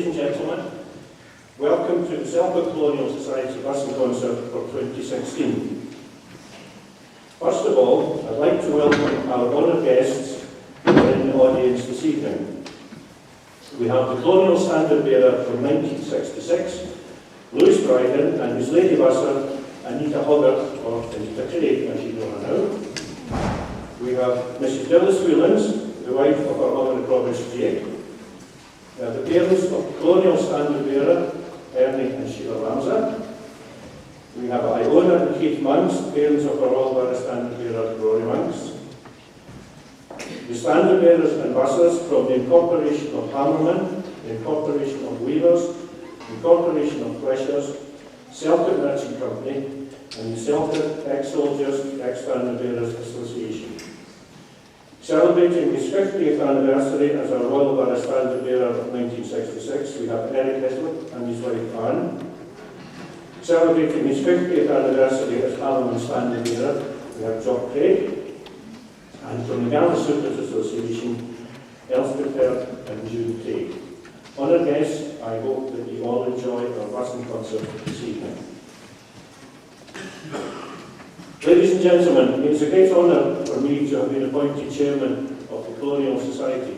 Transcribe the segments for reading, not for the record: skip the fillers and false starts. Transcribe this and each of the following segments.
and gentlemen, welcome to the Selkirk Colonial Society Bus and Concert for 2016. First of all, I'd like to welcome our honoured guests who are in the audience this evening. We have the Colonial Standard Bearer from 1966, Lewis Bryden, and his lady busser, Anita Hoggart, or Anita Craig, as you know her now. We have Mrs. Dillis Whelans, the wife of our Honoured Provost Jake. The parents of the Colonial Standard Bearer, Ernie and Sheila Ramsar. We have Iona and Keith Monks, the parents of our Royal Borough Standard Bearer, Rory Monks. The Standard Bearers and Bussers from the Incorporation of Hammerman, the Incorporation of Weavers, the Incorporation of Fleshers, Selkirk Merchant Company, and the Selkirk Ex-Soldiers, Ex-Standard Bearers Association. Celebrating his 50th anniversary as our Royal Borough Standard Bearer of 1966, we have Eric Hislop and his wife Anne. Celebrating his 50th anniversary as Hammerman Standard Bearer, we have Jock Craig. And from the Gala Supers Association, Elspeth Hurd and Jude Craig. Honoured guests, I hope that you all enjoy our bus and concert this evening. Ladies and gentlemen, it is a great honour for me to have been appointed Chairman of the Colonial Society.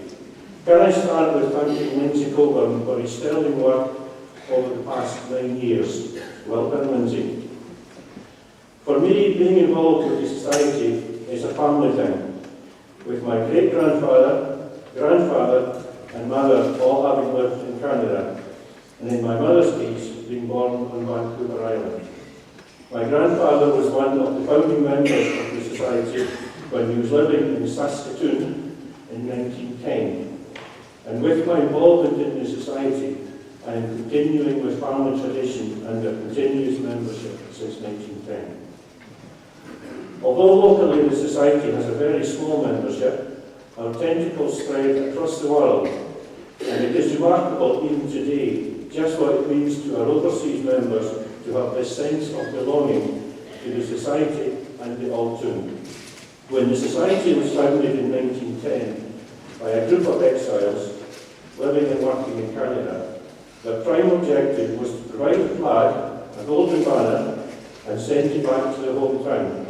Can I start with thanking Lindsay Coburn for his sterling work over the past 9 years. Well done, Lindsay. For me, being involved with the Society is a family thing, with my great-grandfather, grandfather and mother all having lived in Canada, and in my mother's case, being born on Vancouver Island. My grandfather was one of the founding members of the Society when he was living in Saskatoon in 1910. And with my involvement in the Society, I am continuing with family tradition under continuous membership since 1910. Although locally the Society has a very small membership, our tentacles spread across the world, and it is remarkable even today just what it means to our overseas members to have this sense of belonging to the Society and the Altoon. When the Society was founded in 1910 by a group of exiles living and working in Canada, their prime objective was to provide a flag, a golden banner, and send it back to their hometown.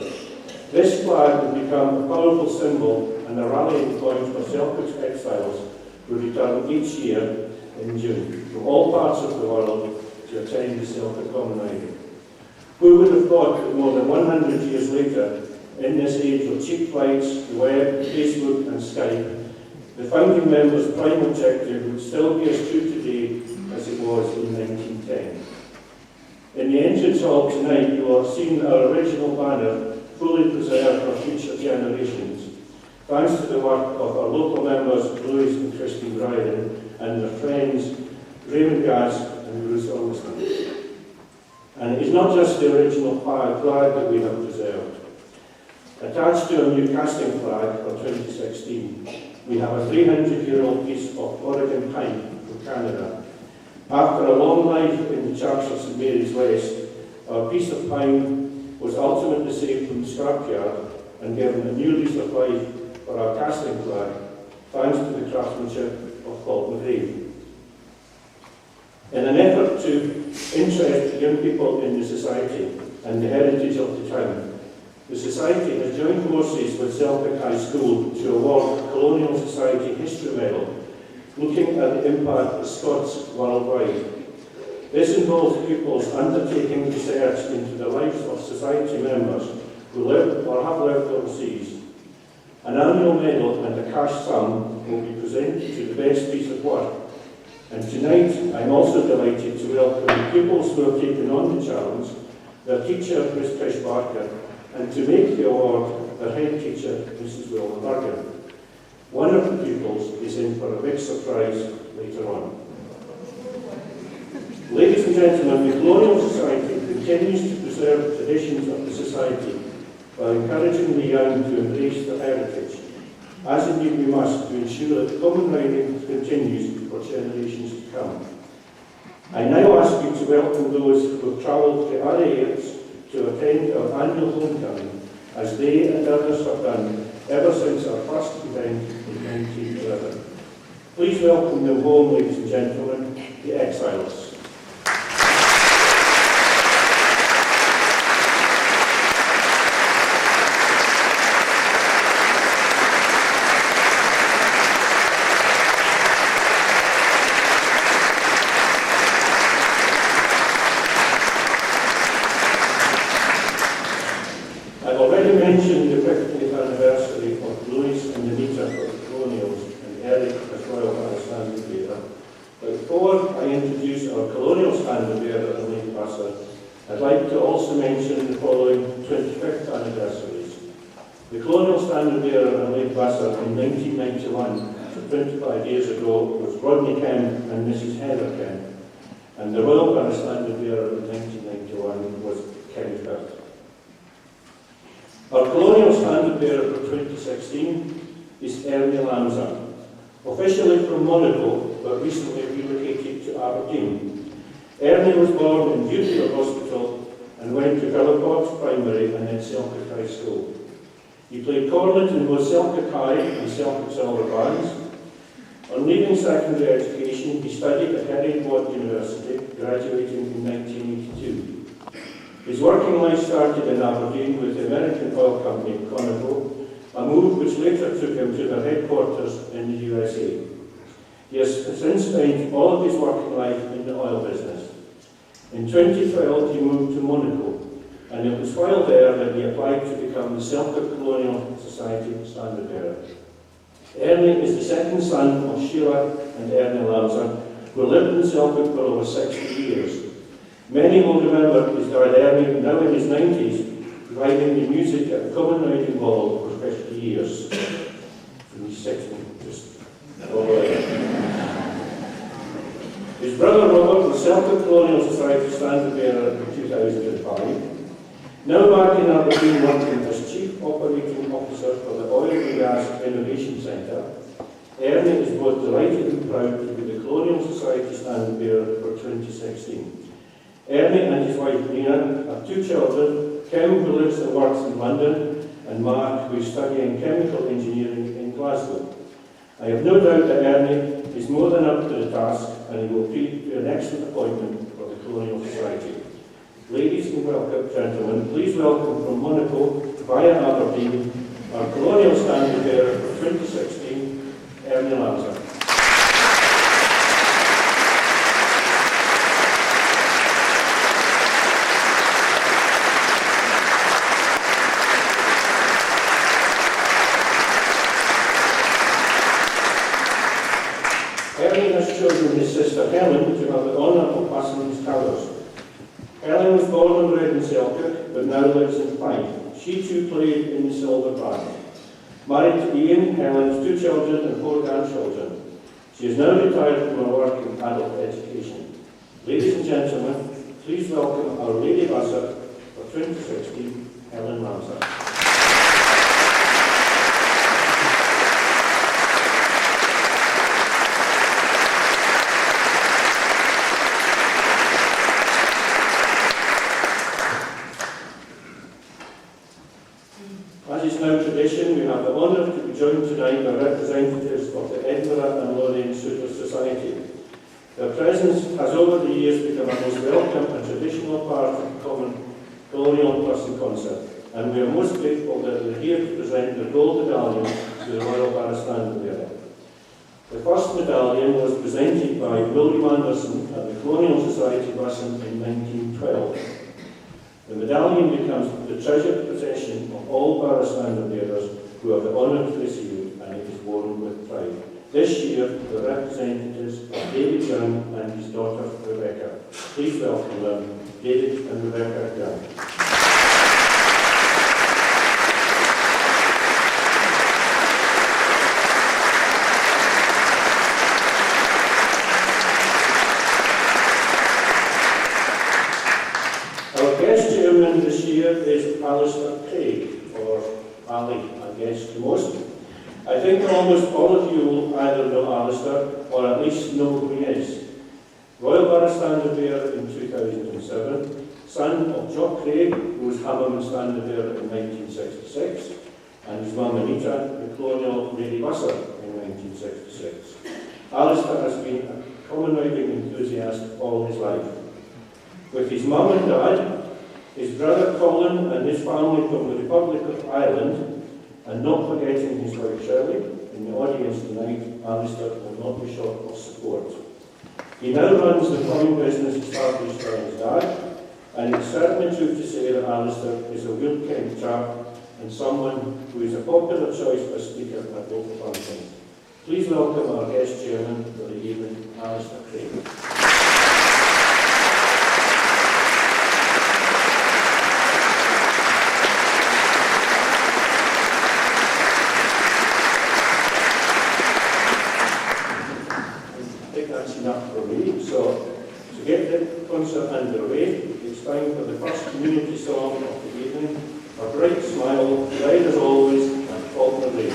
This flag would become a powerful symbol and a rallying point for Selkirk's exiles who return each year in June from all parts of the world to attend the Selkirk Common Idol. Who would have thought that more than 100 years later, in this age of cheap flights, the web, Facebook and Skype, the founding members' prime objective would still be as true today as it was in 1910. In the entrance hall tonight, you will have seen our original banner fully preserved for future generations, thanks to the work of our local members, Louis and Christine Bryden, and their friends, Raymond Gass and Bruce Augustin. And it is not just the original flag that we have preserved. Attached to our new casting flag for 2016, we have a 300-year-old piece of Oregon pine from Canada. After a long life in the Church of St Mary's West, our piece of pine was ultimately saved from the scrapyard and given a new lease of life for our casting flag, thanks to the craftsmanship of Paul McGrave. In an effort to interest young people in the Society and the heritage of the town, the Society has joined forces with Selkirk High School to award the Colonial Society History Medal, looking at the impact of Scots worldwide. This involves pupils undertaking research into the lives of Society members who live or have lived overseas. An annual medal and a cash sum will be presented to the best piece of work. And tonight, I'm also delighted to welcome the pupils who have taken on the challenge, their teacher, Miss Trish Barker, and to make the award, their head teacher, Mrs. Wilma Berger. One of the pupils is in for a big surprise later on. Ladies and gentlemen, the Colonial Society continues to preserve the traditions of the Society while encouraging the young to embrace their heritage, as indeed we must, to ensure that common riding continues for generations to come. I now ask you to welcome those who have travelled to other areas to attend our annual homecoming, as they and others have done ever since our first event in 1911. Please welcome them home, ladies and gentlemen. the Exiles. I've already mentioned the 50th anniversary of Louis and Anita of the Colonials and Eric as Royal Palace Standard Bearer. But before I introduce our Colonial Standard Bearer and Lady Vassar, I'd like to also mention the following 25th anniversaries. The Colonial Standard Bearer and Lady Vassar in 1991, so 25 years ago, was Rodney Kemp and Mrs. Heather Kemp, and the Royal Palace Standard Bearer in 1991 was Kenny Firth. Our Colonial Standard Bearer for 2016 is Ernie Lamza, officially from Monaco, but recently relocated to Aberdeen. Ernie was born in Beaufield Hospital and went to Gallipot Primary and then Selkirk High School. He played cornet in both Selkirk High and Selkirk Silver bands. On leaving secondary education, he studied at Harry Watt University, graduating in 1982. His working life started in Aberdeen with the American oil company Conoco, a move which later took him to their headquarters in the USA. He has since spent all of his working life in the oil business. In 2012 he moved to Monaco, and it was while there that he applied to become the Selkirk Colonial Society Standard Bearer. Ernie is the second son of Sheila and Ernie Lamza, who lived in Selkirk for over 60 years. Many will remember his dad Ernie, now in his 90s, providing the music at the Common Riding Hall for 50 years. From his 60s, just over there. His brother Robert was Selkirk Colonial Society Standard Bearer in 2005. Now back in Aberdeen working as Chief Operating Officer for the Oil and Gas Innovation Centre, Ernie is both delighted and proud to be the Colonial Society Standard Bearer for 2016. Ernie and his wife Nina have two children, Kim, who lives and works in London, and Mark, who is studying chemical engineering in Glasgow. I have no doubt that Ernie is more than up to the task, and he will be an excellent appointment for the Colonial Society. Ladies and gentlemen, please welcome from Monaco via Aberdeen our Colonial Standard Bearer for 2016, Ernie Lamza. Ernie has chosen his sister Helen to have the honour of passing his colours. Helen was born and bred in Selkirk, but now lives in Fife. She too played in the Silver Band. Married to Ian, Helen has 2 children and 4 grandchildren. She is now retired from her work in adult education. Ladies and gentlemen, please welcome our Lady Vassar for 2016, Helen Lamza. As is now tradition, we have the honour to be joined tonight by representatives of the Edinburgh and Lothian Suitors Society. Their presence has over the years become a most welcome and traditional part of the common colonial person concert, and we are most grateful that they are here to present the gold medallion to the Royal Palace Standard Bearer. The first medallion was presented by William Anderson at the Colonial Society Busson in 1912. The medallion becomes the treasured possession of all Barra Standard Bearers who have the honour to receive it, and it is worn with pride. This year, the representatives are David Young and his daughter Rebecca. Please welcome them, David and Rebecca Young. Our guest chairman this year is Alistair Craig, or Ali, I guess, to most. I think almost all of you will either know Alistair, or at least know who he is. Royal Barra Standard Bearer in 2007, son of Jock Craig, who was Hammerman Standard Bearer in 1966, and his mum Anita, the Colonial Lady Vassar in 1966. Alistair has been a common riding enthusiast all his life. With his mum and dad, his brother Colin and his family from the Republic of Ireland, and not forgetting his wife Shirley, in the audience tonight, Alistair will not be short of support. He now runs the plumbing business established by his dad, and it's certainly true to say that Alistair is a real Kent chap and someone who is a popular choice for speaker at local functions. Please welcome our guest chairman for the evening, Alistair Craig. I think that's enough for me. So, to get the concert underway, it's time for the first community song of the evening, A Bright Smile, Red as Always, and Faulkner Lane.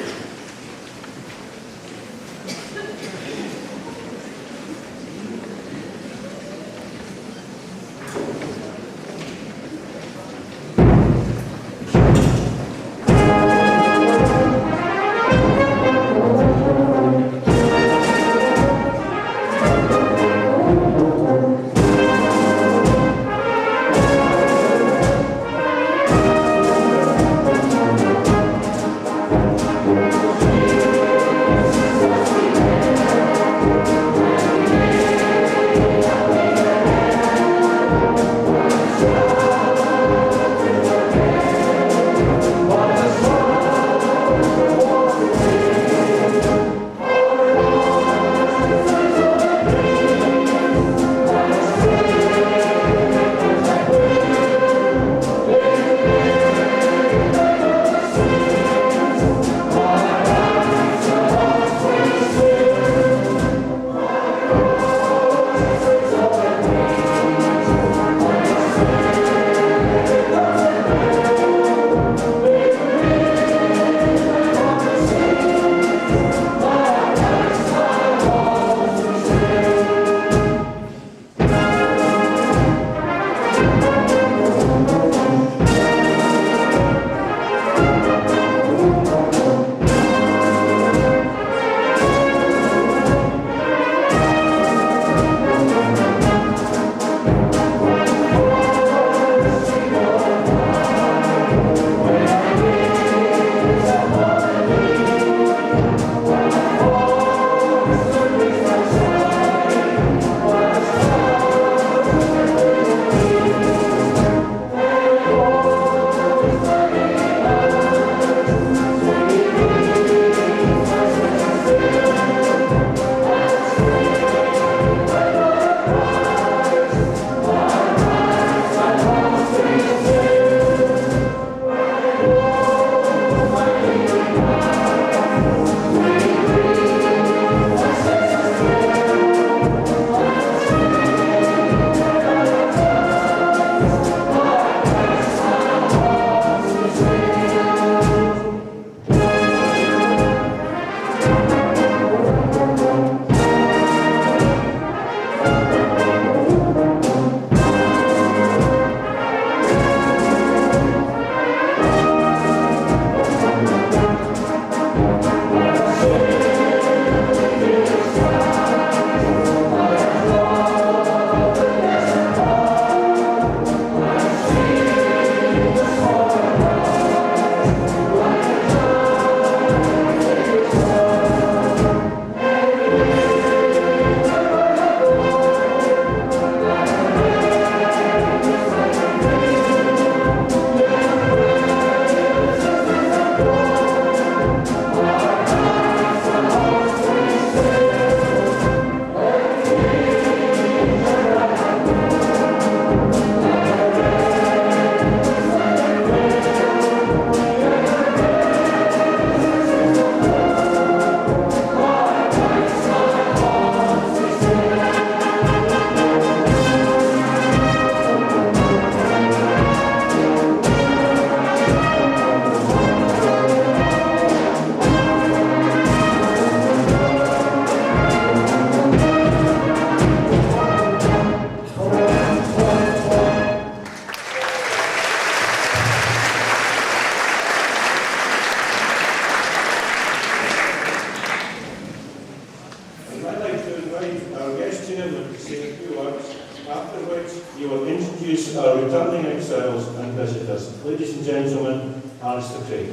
visitors. Ladies and gentlemen, Alistair Craig.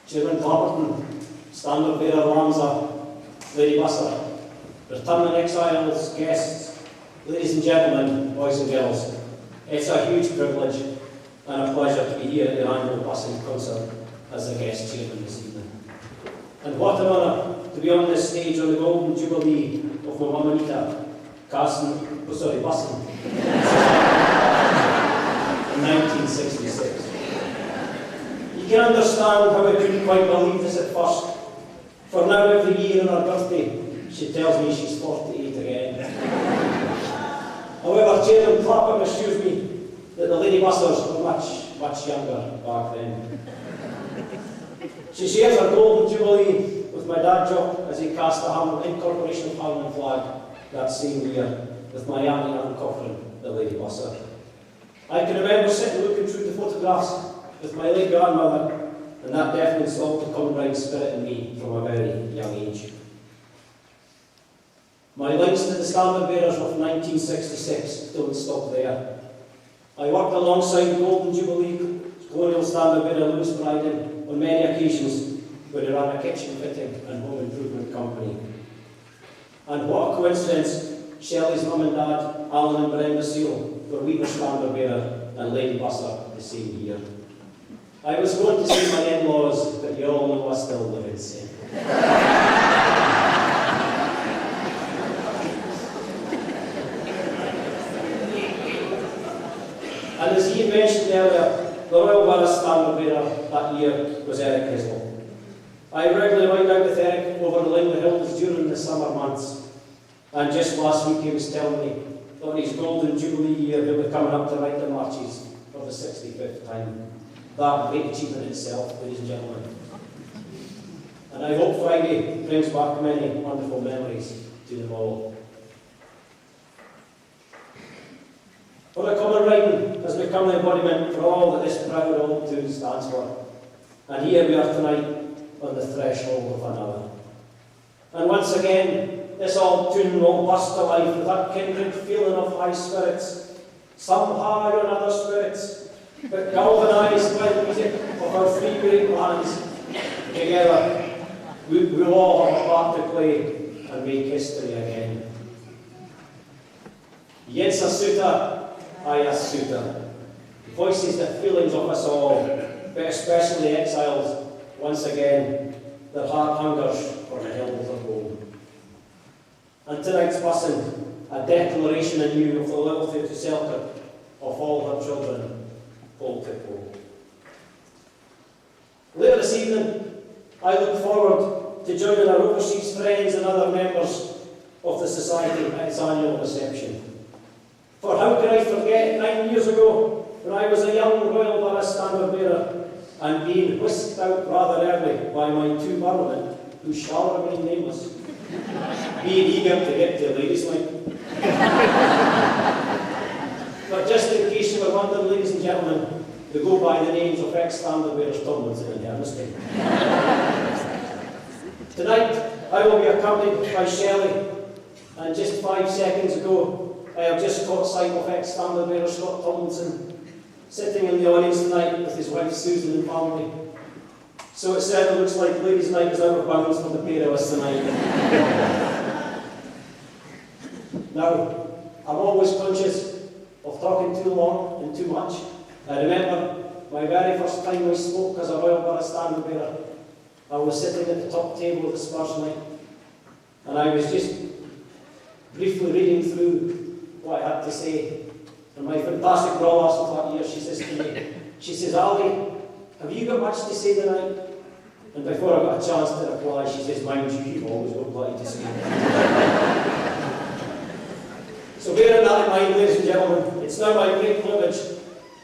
Chairman Clapperton, Standard Bearer Ramsar, Lady Buster, returning exiles, guests, ladies and gentlemen, boys and girls, it's a huge privilege and a pleasure to be here at the annual busing concert as the guest chairman this evening. And what an honour to be on this stage on the Golden Jubilee of my mum Anita, busing in 1966. You can understand how I couldn't quite believe this at first, for now every year on her birthday she tells me she's 48 again. However, Chairman Clapham assures me that the Lady Busters were much, much younger back then. She shares her Golden Jubilee with my dad Jock as he cast the incorporation of Hamlin flag that same year with my Auntie Ann Cochran, the Lady Buster. I can remember sitting looking through the photographs with my late grandmother, and that definitely installed the comrade spirit in me from a very young age. My links to the Standard Bearers of 1966 don't stop there. I worked alongside the Golden Jubilee Colonial Standard Bearer Lewis Bryden on many occasions where he ran a kitchen fitting and home improvement company. And what a coincidence, Shelley's mum and dad, Alan and Brenda Seal, were Weaver Standard Bearer and Lady Buster the same year. I was going to say my in-laws, but you all know I still live in sin. And as he mentioned earlier, the Royal Borough Standard Bearer that year was Eric Hislop. I regularly ride out with Eric over the Lingley Hills during the summer months, and just last week he was telling me that on his Golden Jubilee year he'll be coming up to ride the marches for the 65th time. That great achievement itself, ladies and gentlemen. And I hope Friday brings back many wonderful memories to them all. For the common riding has become the embodiment for all that this proud old tune stands for. And here we are tonight on the threshold of another. And once again, this old tune will burst to life with that kindred feeling of high spirits, some high on other spirits, but galvanised by the music of our three great bands. Together, we'll all have a part to play and make history again. Yes, a suitor, I a suitor. Voices the feelings of us all, but especially the exiles, once again, their heart hungers for the hills of home. And tonight's busing, a declaration anew of the loyalty to Selkirk of all her children, pole to pole. Later this evening, I look forward to joining our overseas friends and other members of the Society at its annual reception. For how can I forget 9 years ago, when I was a young Royal Borough Standard Bearer and being whisked out rather early by my two barrowmen, who shall remain nameless, being eager to get to ladies' night. But just in case you were wondering, ladies and gentlemen, they go by the names of ex-Standard Bearers Tomlinson and Hermiston. Tonight, I will be accompanied by Shelley, and just 5 seconds ago, I have just caught sight of ex-Standard Bearer Scott Tomlinson sitting in the audience tonight with his wife Susan and family. So it certainly looks like ladies' night is out of bounds for the pair of us tonight. Now, I'm always conscious of talking too long and too much. I remember my very first time I spoke as a Royal Borough Standard Bearer. I was sitting at the top table of the Spurs night, and I was just briefly reading through what I had to say. And my fantastic brawlers of that year, she says to me, she says, "Ali, have you got much to say tonight?" And before I got a chance to reply, she says, "Mind you, you've always got plenty to say." So bearing that in mind, ladies and gentlemen, it's now my great privilege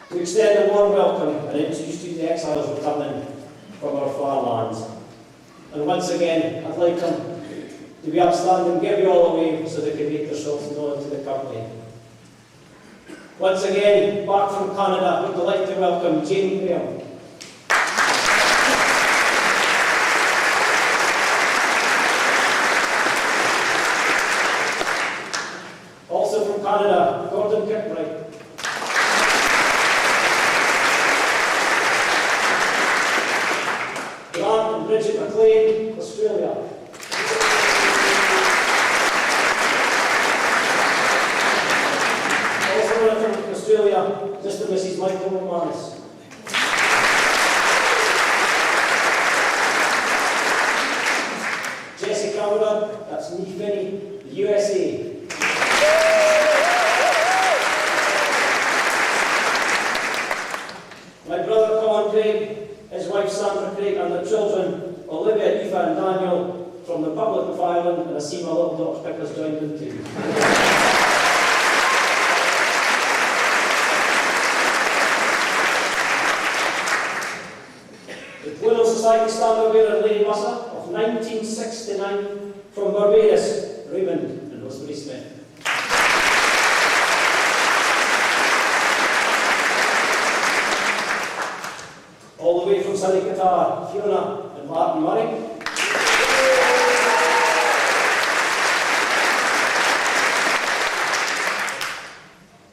to extend a warm welcome and introduce you to the exiles returning from our far lands. And once again, I'd like them to be upstanding, give you all a wave so they can make themselves known to the company. Once again, back from Canada, we'd like to welcome Jane Graham. Salvador, that's Ní Finney, the USA. My brother Colin Craig, his wife Sandra Craig, and their children Olivia, Aoife and Daniel from the Republic of Ireland, and I see my little daughter Pickers joined in too. The Colonial Society Standard Bearer Lady Buster of 1969 from Barbados, Raymond and Rosemary Smith. All the way from sunny Qatar, Fiona and Martin Murray.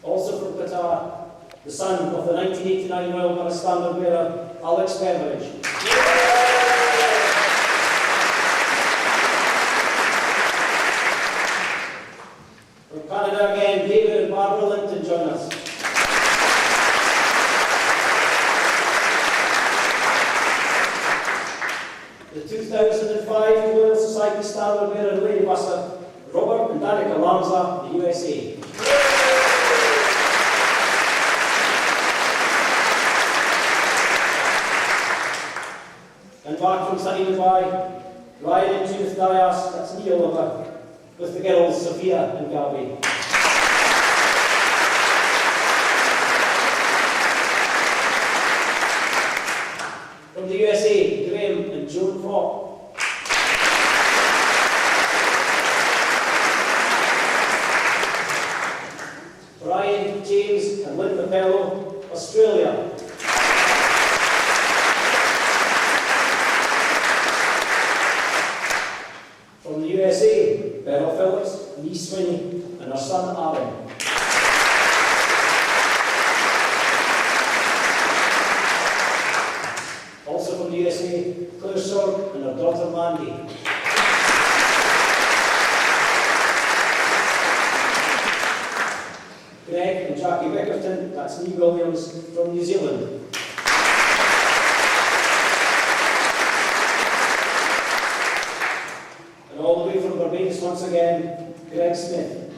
Also from Qatar, the son of the 1989 Royal British Standard Bearer, Alex Beveridge. From Canada again, David and Barbara Linton join us. The 2005 Colonial Society Standard Bearer Lady Buster, Robert and Danica Lanza, the USA. And back from sunny Dubai, Ryan and Judith Dias, that's me Oliver, with the girls Sophia and Gabby. From the USA, Graham and Joan Falk. Brian, James and Lynn Capello, Australia. From the USA, Beryl Phillips, Lee Sweeney and her son Aaron. Also from the USA, Claire Sorg and her daughter Mandy. Greg and Jackie Bickerton, that's Lee Williams from New Zealand. And all the way from Barbados once again, Greg Smith.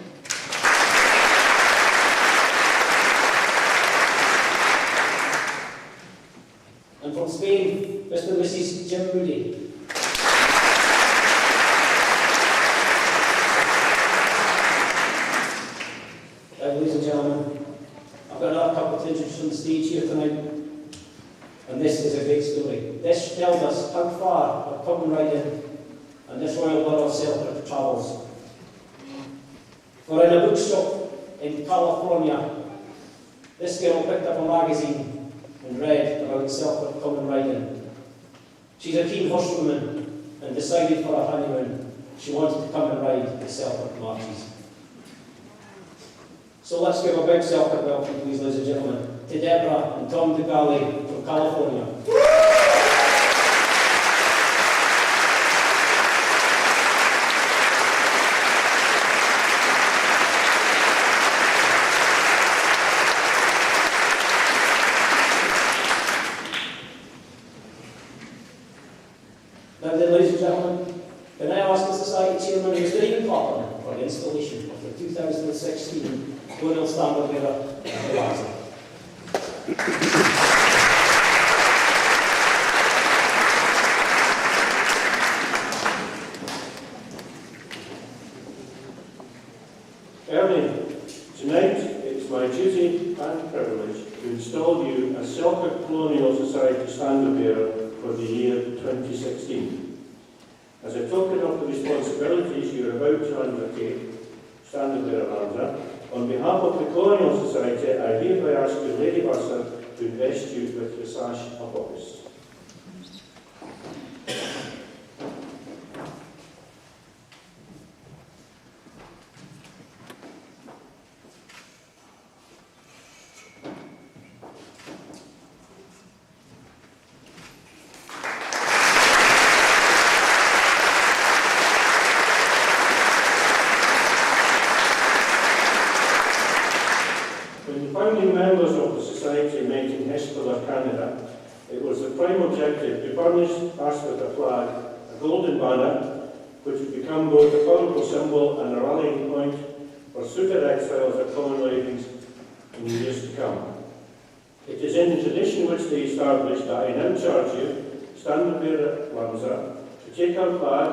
And from Spain, Mr. and Mrs. Jim Moody. Ladies and gentlemen, I've got another couple to introduce on the stage here tonight, and this is a great story. This tells us how far our common riding and this Royal Borough of Selkirk travels. For in a bookshop in California, this girl picked up a magazine and read about Selkirk common riding. She's a keen horsewoman and decided for her honeymoon she wanted to come and ride the Selkirk marches. So let's give a big Selkirk welcome, please, ladies and gentlemen, to Deborah and Tom DeGale from California. Now then, ladies and gentlemen, can I ask the Society Chairman, Mr. Ian Clapham, for the installation of the 2016 Colonial Standard Bearer Plaza. Ernie, tonight it's my duty and privilege to install you as Selkirk Colonial Society Standard Bearer for the year 2016. As a token of the responsibilities you are about to undertake, Standard Bearer Lanza, on behalf of the Colonial Society, I hereby ask you, Lady Buster, to invest you with the sash of office. When the founding members of the Society met in Hespeler, Canada, it was the which has become both a political symbol and a rallying point for suited exiles at common ridings in the years to come. It is in the tradition which they established that I now charge you, standard bearer Lanza, to take our flag,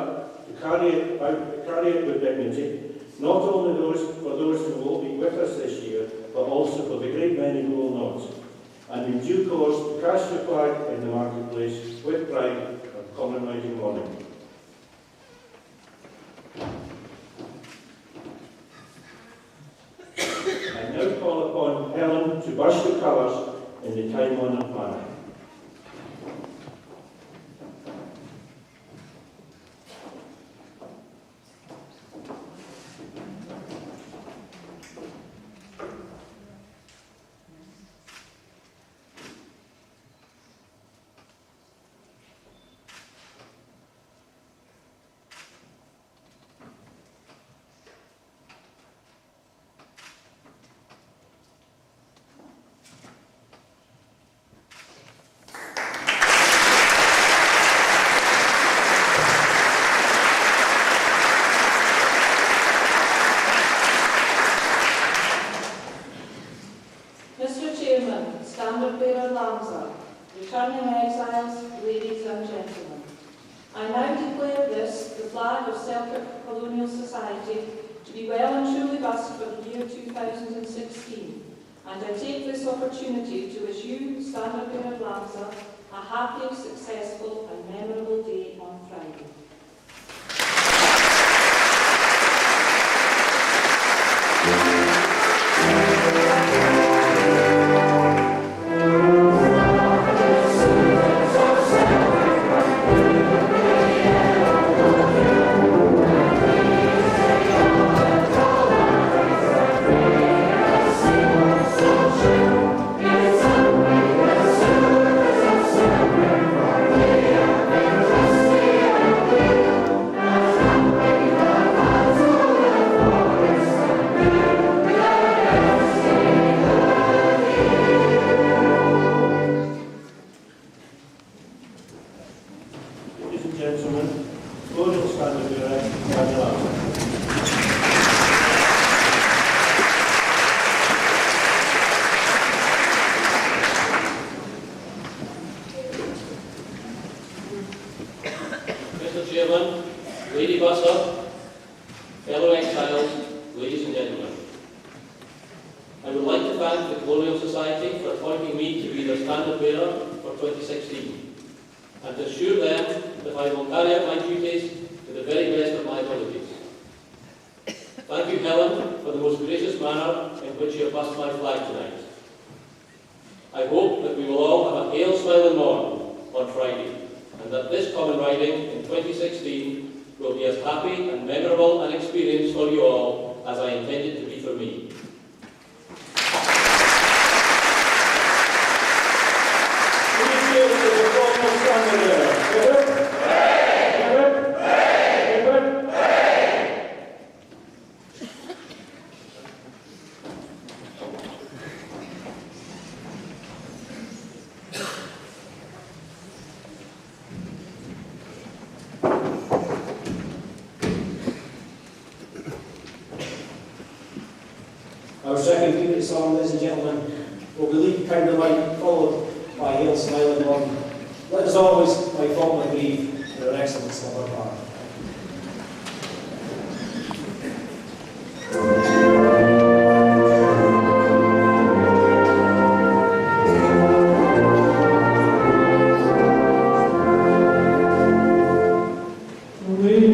to carry it with dignity, not only for those who will be with us this year, but also for the great many who will not. And in due course, to cast your flag in the marketplace with pride on common riding morning. I now call upon Helen to burst the colours in the time-honoured manner. Returning exiles, ladies and gentlemen, I now declare this, the flag of Selkirk Colonial Society, to be well and truly bussed for the year 2016, and I take this opportunity to wish you, Standard Bearer Lamsa, a happy, successful and memorable day on Friday. Fellow exiles, ladies and gentlemen, I would like to thank the Colonial Society for appointing me to be their standard bearer for 2016 and to assure them that I will carry out my duties to the very best of my abilities. Thank you, Helen, for the most gracious manner in which you have bussed my flag tonight. I hope that we will all have a hail, smile and morn on Friday, and that this common riding in 2016 will be as happy and memorable an experience for you all as I intended to be for me. Our second unit song, ladies and gentlemen, will be Lead Kind of Light, followed by Hail, Smile and Morn. Let us always, by fault grieve, in our excellence of our heart. We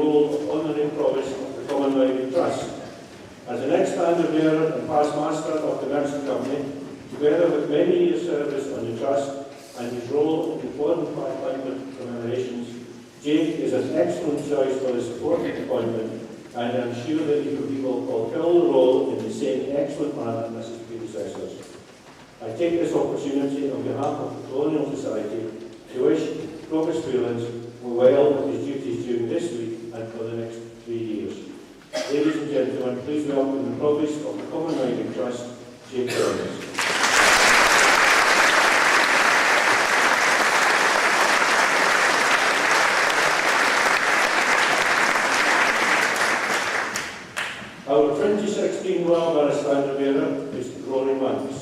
role of honouring promise of the Commonwealth Trust. As an ex-standard bearer and past master of the Merchant Company, together with many years' service on the Trust and his role in important appointment commemorations, Jake is an excellent choice for the supported appointment, and I'm sure that he will fulfil the role in the same excellent manner as his predecessors. I take this opportunity on behalf of the Colonial Society to wish Provost Freelands well with his duties during this week and for the next 3 years. Ladies and gentlemen, please welcome the Provost of the Commonwealth Trust, Jake Jones. Our 2016 Royal Borough Standard Bearer is Rory Monks,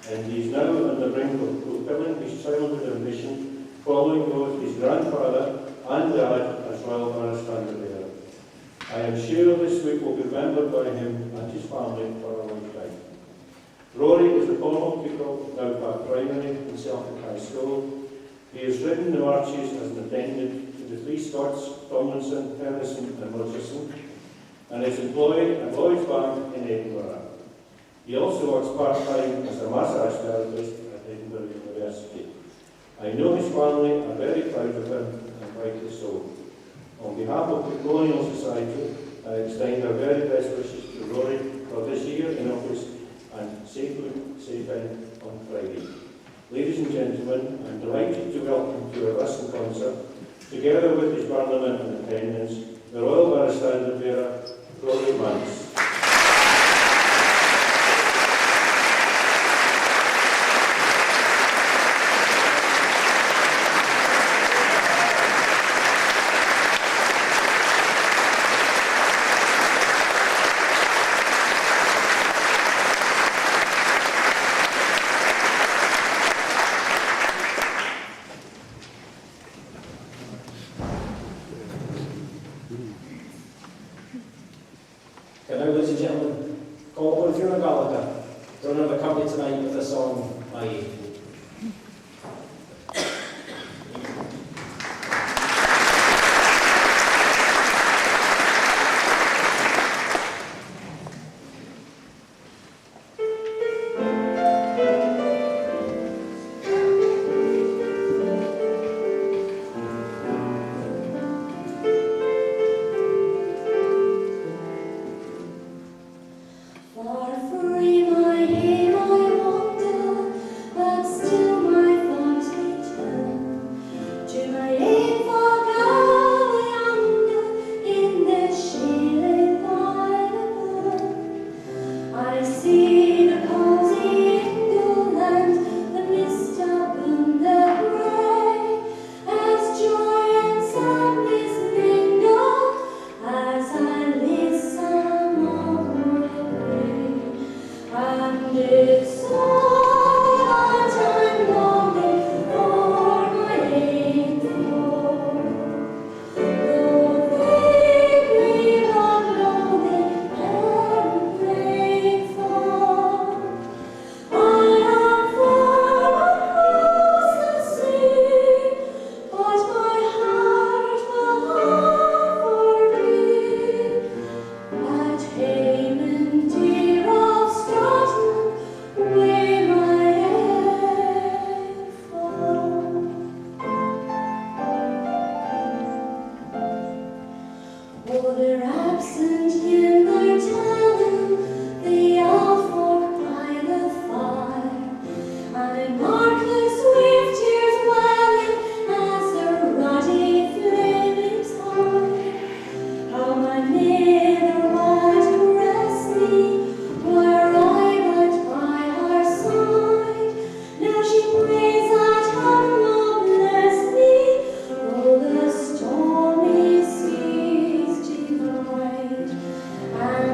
and he is now on the brink of fulfilling his childhood ambition, following both his grandfather and dad as Royal Borough Standard Bearer. I am sure this week will be remembered by him and his family for a long time. Rory is a former pupil of Downpark Primary and Celtic High School. He has ridden the marches as an attendant to the Three Scots, Tomlinson, Ferguson and Rogerson, and is employed at Lloyd's Bank in Edinburgh. He also works part-time as a massage therapist at Edinburgh University. I know his family are very proud of him, and rightly so. On behalf of the Colonial Society, I extend our very best wishes to Rory for this year in office and safe in on Friday. Ladies and gentlemen, I'm delighted to welcome to our Western concert, together with his Parliament in attendance, the Royal Borough Standard Bearer, Rory Monks. Now, ladies and gentlemen, call upon Fiona Gallagher to honour the company tonight with the song My April. Far free my aim I wander, but still my thoughts return to my aim for God yonder in the shade by the burn. I see the cozy England, the mist upon the grey, as joy and sadness mingle as I listen of and it's all that I'm longing for my angel. Though they grieve lonely and grateful, I am far across the sea, but my heart will have for thee. At Haman dear of Scotland, where my head falls. Oh, they're absent in their town, the Alfork by the fire, and I mark the swift tears welling as the ruddy flame leaps high. How my mother might caress me where I went by her side. Now she prays that heaven will bless me, though the stormy seas divide. And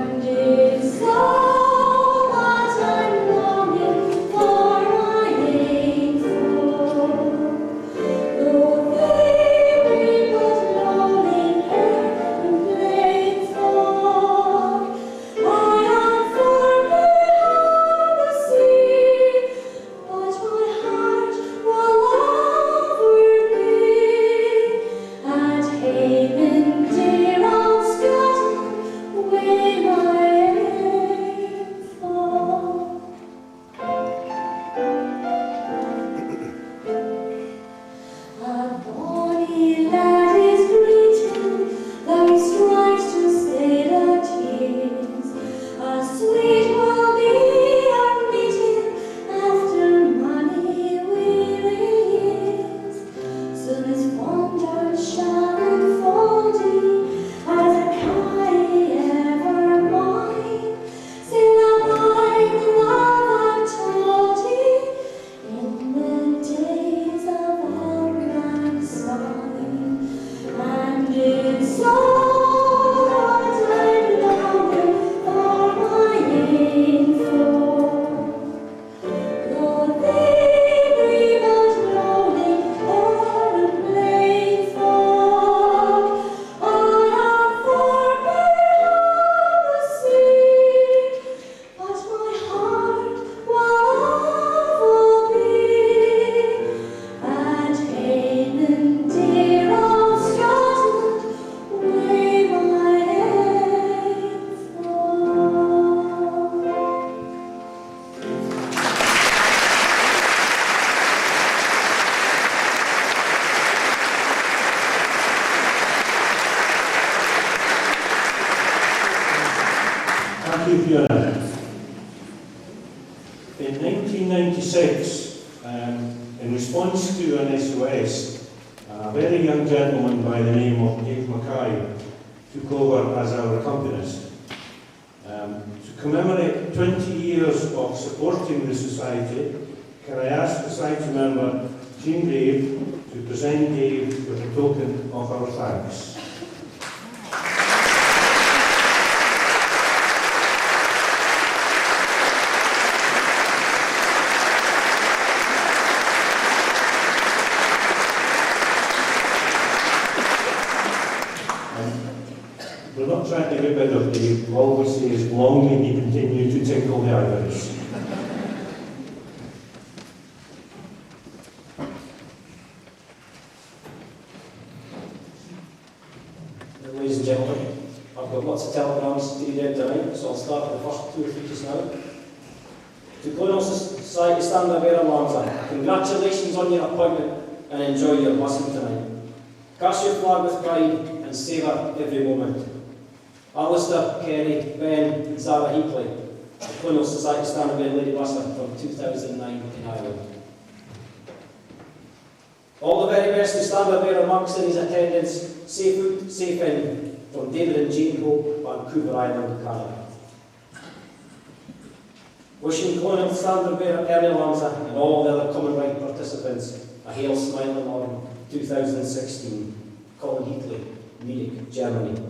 Thank you, Fiona. In 1996, in response to an SOS, a very young gentleman by the name of Dave Mackay took over as our accompanist. To commemorate 20 years of supporting the Society, can I ask Society member Jean Dave to present Dave with a token of our thanks. We're not trying to get rid of Dave. All we say is long may he continue to tinkle the ivories. Ladies and gentlemen, I've got lots of telegrams to read out tonight, so I'll start with the first two or three just now. To Colonial Society Standard Bearer Lanza, congratulations on your appointment and enjoy your blessing tonight. Cast your flag with pride and savour every moment. Alistair, Kerry, Ben and Zara Heapley, the Colonial Society Standard Bearer Lady Buster from 2009 in Ireland. All the very best to Standard Bearer amongst in his attendance. Safe food, safe in, from David and Jane Hope, Vancouver Island, Canada. Wishing Colonial Standard Bearer Ernie Lanza and all the other Common Right participants a hail smiling on 2016. Colin Heatley, Munich, Germany.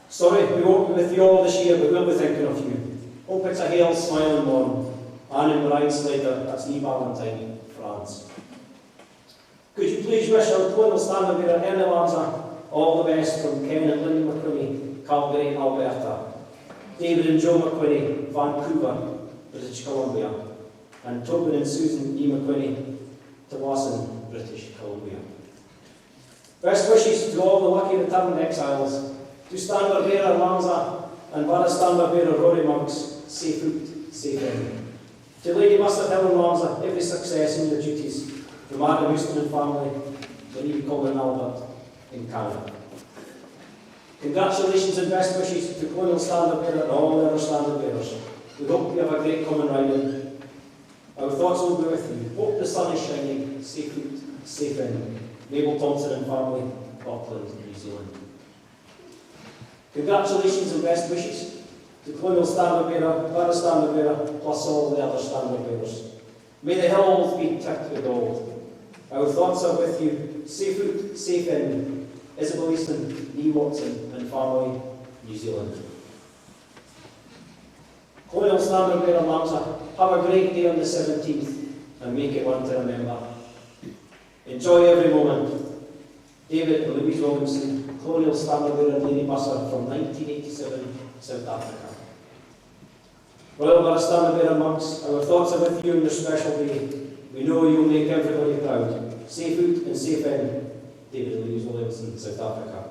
Sorry we won't be with you all this year, but we'll be thinking of you. Hope it's a hail smiling morn. Anne and Brian Slater, that's Lee Valentine, France. Could you please wish our Colonial Standard Bearer Ernie Lanza all the best from Ken and Lindy McQuinney, Calgary, Alberta. David and Joe McQuinney, Vancouver, British Columbia. And Tobin and Susan E. McQuinney, Tawasin, British Columbia. Best wishes to all the lucky returned exiles, to Standard Bearer Lanza and Barra Standard Bearer Rory Monks, safe out, safe in. To Lady Buster Helen Lanza, every success in your duties, from Adam Houston and family, Lady Colin Albert in Canada. Congratulations and best wishes to Colonial Standard Bearer and all the other Standard Bearers. We hope you have a great common riding. Our thoughts will be with you. Hope the sun is shining, safe out, safe in. Mabel Thompson and family, Auckland, New Zealand. Congratulations and best wishes to Colonial Standard Bearer, Barra Standard Bearer, plus all the other Standard Bearers. May the hills be tipped with gold. Our thoughts are with you. Safe out, safe in. Isabel Easton, Lee Watson and family, New Zealand. Colonial Standard Bearer Lanza, have a great day on the 17th and make it one to remember. Enjoy every moment. David and Louise Williamson, Colonial Standard Bearer Lady Buster from 1987, South Africa. Royal Barra Standard Bearer Monks, our thoughts are with you on your special day. We know you'll make everybody proud. Safe out and safe in. David and Louise Williamson, South Africa.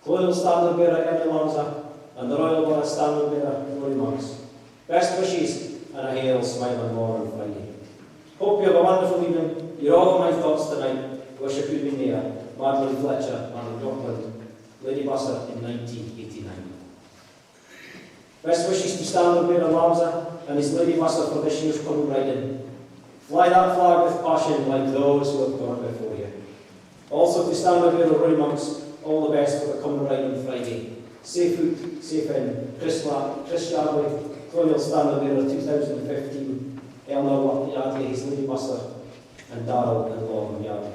Colonial Standard Bearer Ernie Lanza and the Royal Barra Standard Bearer Rory Monks. Best wishes and a hail smiling morn on Friday. Hope you have a wonderful evening. You're all in my thoughts tonight. Wish I could be near. Madeline Fletcher, Madeline Rockland, Lady Buster in 1989. Best wishes to Standard Bearer Lanza and his Lady Buster for this year's common riding. Fly that flag with passion like those who have gone before you. Also to Standard Bearer Rory Monks, all the best for the common riding Friday. Safe out, safe in. Chris Yardley, Colonial Standard Bearer 2015, Eleanor Yardley, his Lady Buster, and Darrell and Lauren Yardley.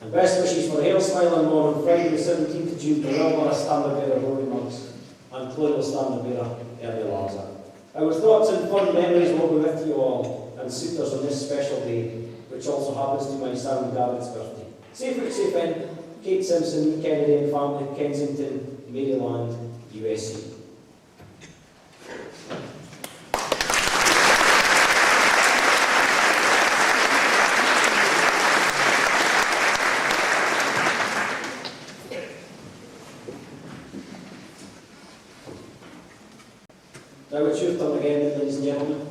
And best wishes for a hail smiling morn on Friday the 17th of June to Royal Barra Standard Bearer Rory Monks and Colonial Standard Bearer Ernie Lanza. Our thoughts and fond memories will be with you all and suitors on this special day, which also happens to my son David's birthday. Safe out, safe in. Kate Simpson, Kennedy and family, Kensington, Maryland, USA. Now it's your turn again, ladies and gentlemen.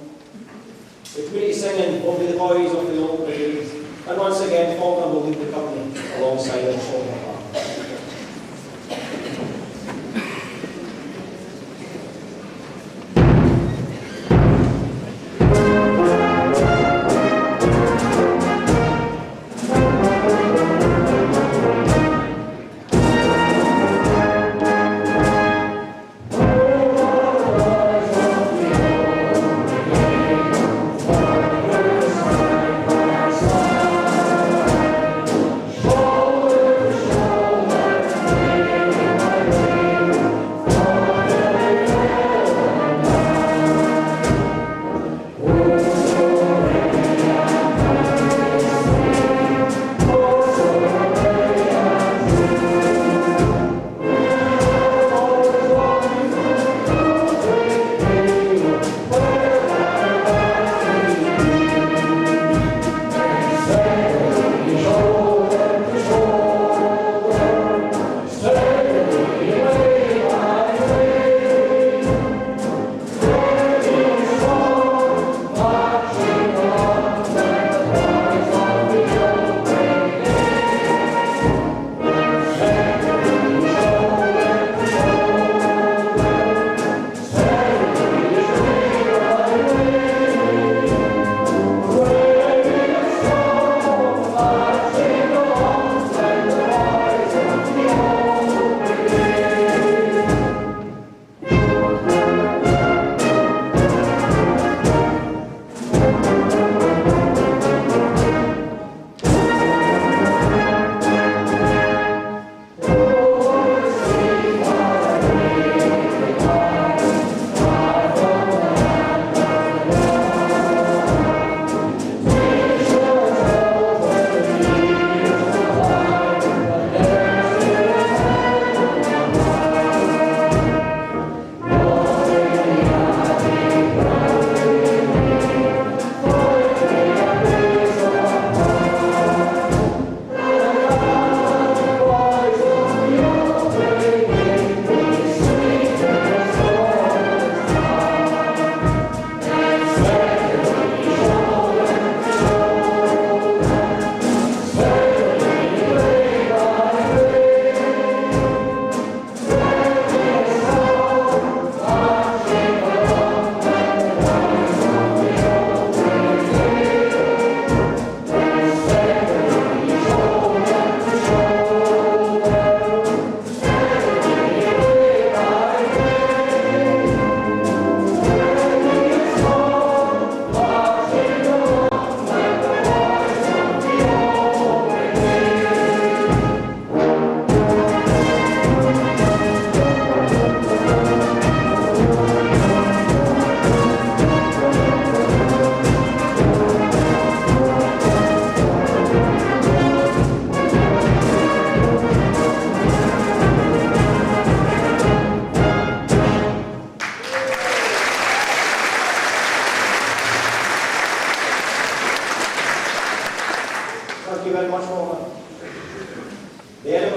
The community singing will be the boys of the old brigade, and once again Faulkner will lead the company alongside our shoulder partners.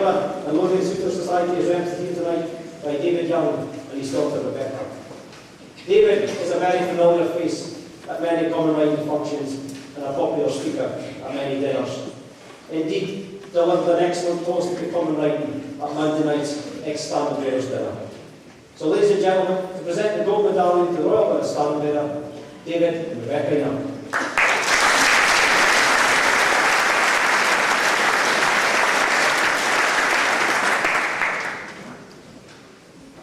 Gentlemen, the Colonial Society is represented here tonight by David Young and his daughter Rebecca. David is a very familiar face at many common writing functions and a popular speaker at many dinners. Indeed, delivered an excellent toast to common writing at Monday night's ex-Standard Bearers dinner. So ladies and gentlemen, to present the gold medallion to the Royal Borough Standard Bearer, David and Rebecca Young.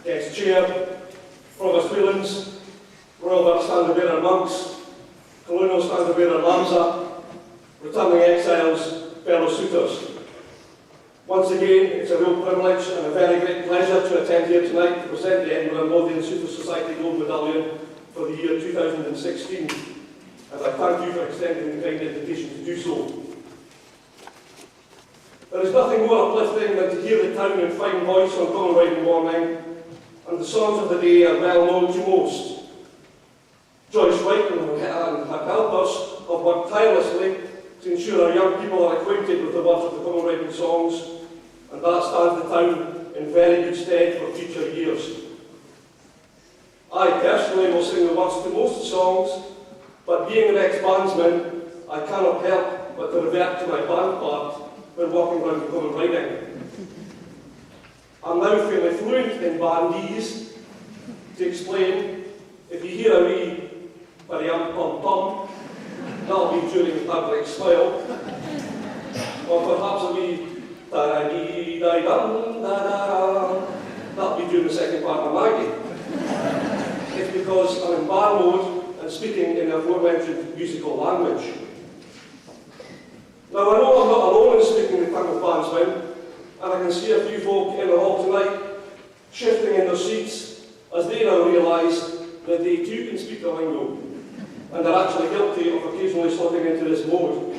Guest Chair, Provost Whelans, Royal Borough Standard Bearer Monks, Colonial Standard Bearer Lamsa, returning exiles, fellow suitors. Once again, it's a real privilege and a very great pleasure to attend here tonight to present the Edinburgh and Lothian Suitor Society Gold Medallion for the year 2016. And I thank you for extending the kind invitation to do so. There is nothing more uplifting than to hear the town in fine voice on common writing morning, and the songs of the day are well known to most. Joyce White and her helpers have worked tirelessly to ensure our young people are acquainted with the words of the common writing songs, and that stands the town in very good stead for future years. I personally will sing the words to most songs, but being an ex-bandsman, I cannot help but to revert to my band part when walking around the common writing. I'm now fairly fluent in bandese. To explain, if you hear a wee pum-pum, that'll be during the public smile, or perhaps a wee da-da-dee-da-dum-da-da-da, that'll be during the second part of Maggie. It's because I'm in bar mode and speaking in the aforementioned musical language. Now I know I'm not alone in speaking the tongue of bandsmen, and I can see a few folk in the hall tonight shifting in their seats as they now realise that they too can speak the lingo, and are actually guilty of occasionally slipping into this mode.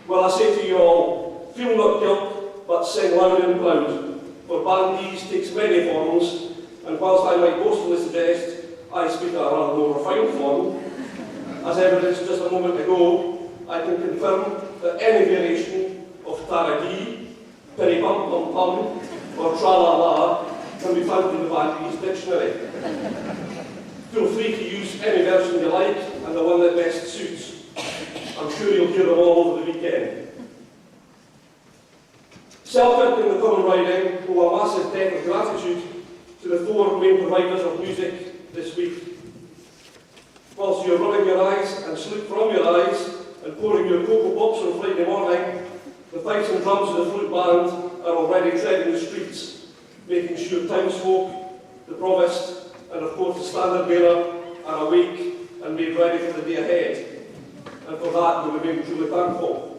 Well, I say to you all, feel not guilt, but sing loud and proud, for bandese takes many forms, and whilst I might boastfully suggest I speak a rather more refined form, as evidenced just a moment ago, I can confirm that any variation of taragi, peri-pum-pum-pum, or tra-la-la can be found in the bandese dictionary. Feel free to use any version you like, and the one that best suits. I'm sure you'll hear them all over the weekend. Celtic in the common writing owe a massive debt of gratitude to the four main providers of music this week. Whilst you're rubbing your eyes and sleep from your eyes and pouring your Cocoa Pops on Friday morning, the pipes and drums of the flute band are already treading the streets, making sure townsfolk, the provost, and of course the standard bearer are awake and made ready for the day ahead. And for that we remain truly thankful.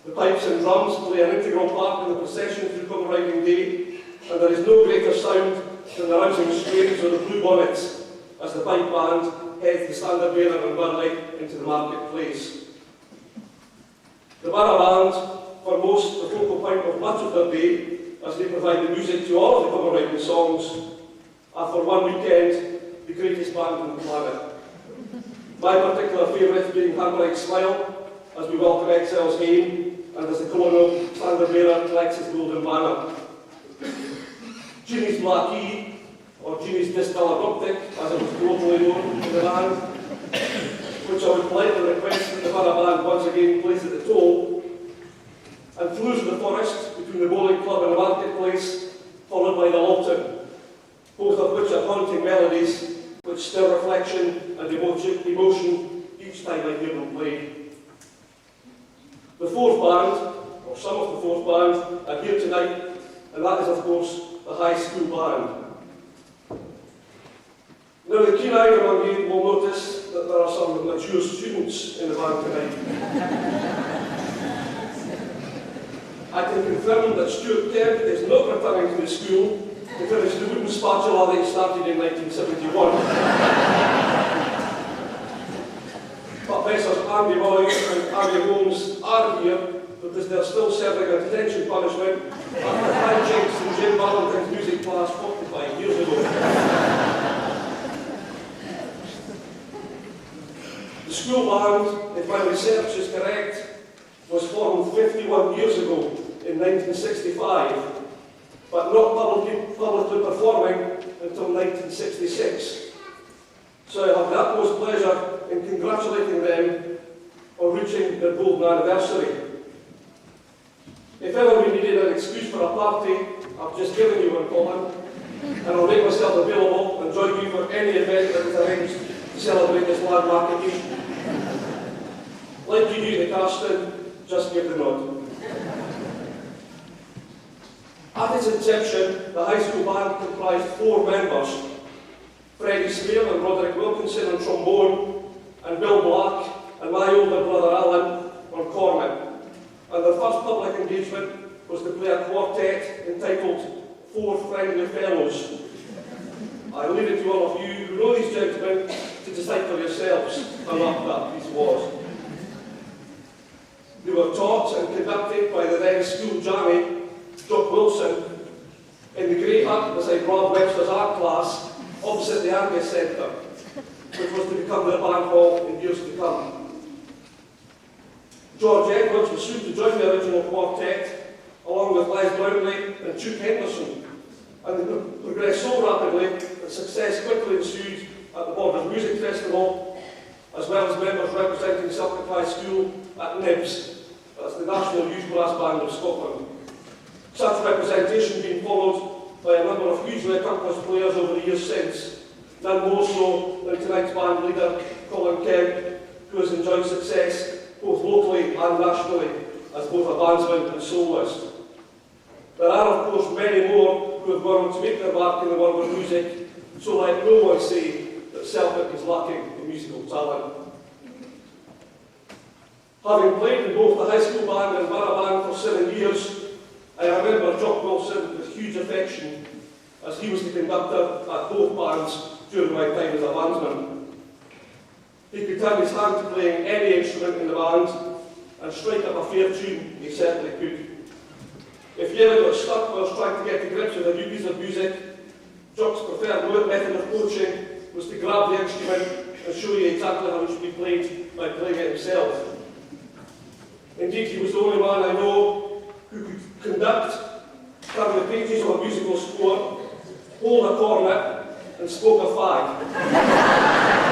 The pipes and drums play an integral part in the procession through common writing day, and there is no greater sound than the rousing strains of the blue bonnets as the pipe band heads the standard bearer and Burley into the marketplace. The Barra Band, for most the focal point of much of their day, as they provide the music to all of the common writing songs, are for one weekend the greatest band on the planet. My particular favourite being Hammerite Smile, as we welcome exiles home, and as the Colonial standard bearer collects his golden banner. Jeannie's Black E, or Jeannie's Discolored Optic, as it was globally known in the band, which I would politely request that the Barra Band once again plays at the Toll, and Flues of the Forest, between the bowling club and the marketplace, followed by the Lawton, both of which are haunting melodies which stir reflection and emotion each time I hear them played. The fourth band, or some of the fourth band, are here tonight, and that is of course the high school band. Now the keen-eyed among you will notice that there are some mature students in the band tonight. I can confirm that Stuart Kemp is not returning to the school to finish the wooden spatula that he started in 1971. But Messrs Andy Boyce and Andy Holmes are here because they're still serving a detention punishment after hijinks in Jim Valentine's music class 45 years ago. The school band, if my research is correct, was formed 51 years ago in in 1965, but not publicly performing until 1966. So I have the utmost pleasure in congratulating them on reaching their golden anniversary. If ever we needed an excuse for a party, I've just given you one, Colin, and I'll make myself available and join you for any event that is arranged to celebrate this landmark occasion. Like you do in the Carston, just give the nod. At its inception, the high school band comprised 4 members: Freddie Smear and Roderick Wilkinson on trombone, and Bill Black and my older brother Alan on cornet. And their first public engagement was to play a quartet entitled Four Friendly Fellows. I leave it to all of you who know these gentlemen to decide for yourselves how much that piece was. They were taught and conducted by the then school jammy, Jock Wilson, in the Grey Hut beside Rob Webster's art class opposite the Angus Centre, which was to become the band hall in years to come. George Edwards was soon to join the original quartet, along with Les Brownlee and Chuck Henderson, and they progressed so rapidly that success quickly ensued at the Borders Music Festival, as well as members representing Celtic High School at NIBS, that's the National Youth Brass Band of Scotland. Such representation being followed by a number of hugely accomplished players over the years since, none more so than tonight's band leader, Colin Kemp, who has enjoyed success both locally and nationally as both a bandsman and soloist. There are, of course, many more who have gone on to make their mark in the world of music, so let no one say that Celtic is lacking in musical talent. Having played in both the high school band and Barra band for 7 years, I remember Jock Wilson with huge affection, as he was the conductor at both bands during my time as a bandsman. He could turn his hand to playing any instrument in the band, and strike up a fair tune he certainly could. If you ever got stuck whilst trying to get to grips with a new piece of music, Jock's preferred method of coaching was to grab the instrument and show you exactly how it should be played by playing it himself. Indeed, he was the only man I know who could conduct, turn the pages of a musical score, hold a cornet, and smoke a fag,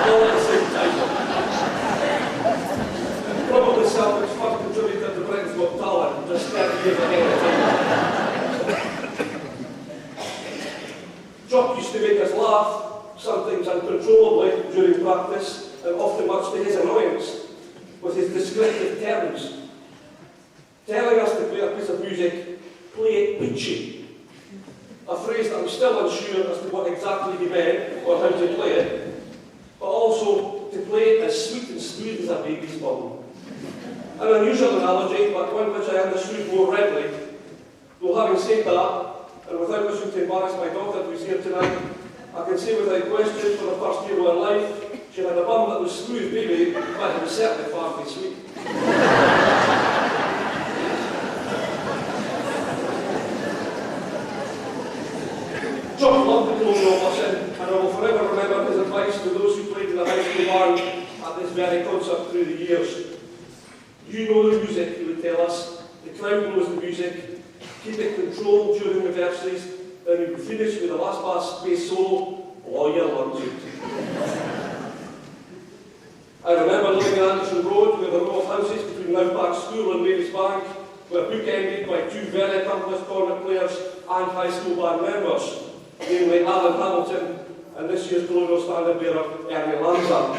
all at the same time. Probably Celtic's first contributor to Britain's Got Talent, just 30 years ahead of time. Jock used to make us laugh, sometimes uncontrollably during practice, and often much to his annoyance, with his descriptive terms. Telling us to play a piece of music, play it peachy. A phrase that I'm still unsure as to what exactly he meant or how to play it, but also to play it as sweet and smooth as a baby's bum. An unusual analogy, but one which I understood more readily. Though having said that, and without wishing to embarrass my daughter who's here tonight, I can say without question for the first year of her life, she had a bum that was smooth, baby, but it was certainly far too sweet. Jock loved the Colonial lesson, and I will forever remember his advice to those who played in the high school band at this very concert through the years. You know the music, he would tell us. The crowd knows the music. Keep it controlled during the verses, then you will finish with the last bass solo, all your lungs out. I remember living in Anderson Road, where the row of houses between Loudpark School and Mary's Bank were bookended by 2 very accomplished cornet players and high school band members, namely Alan Hamilton and this year's Colonial standard bearer, Ernie Lanza.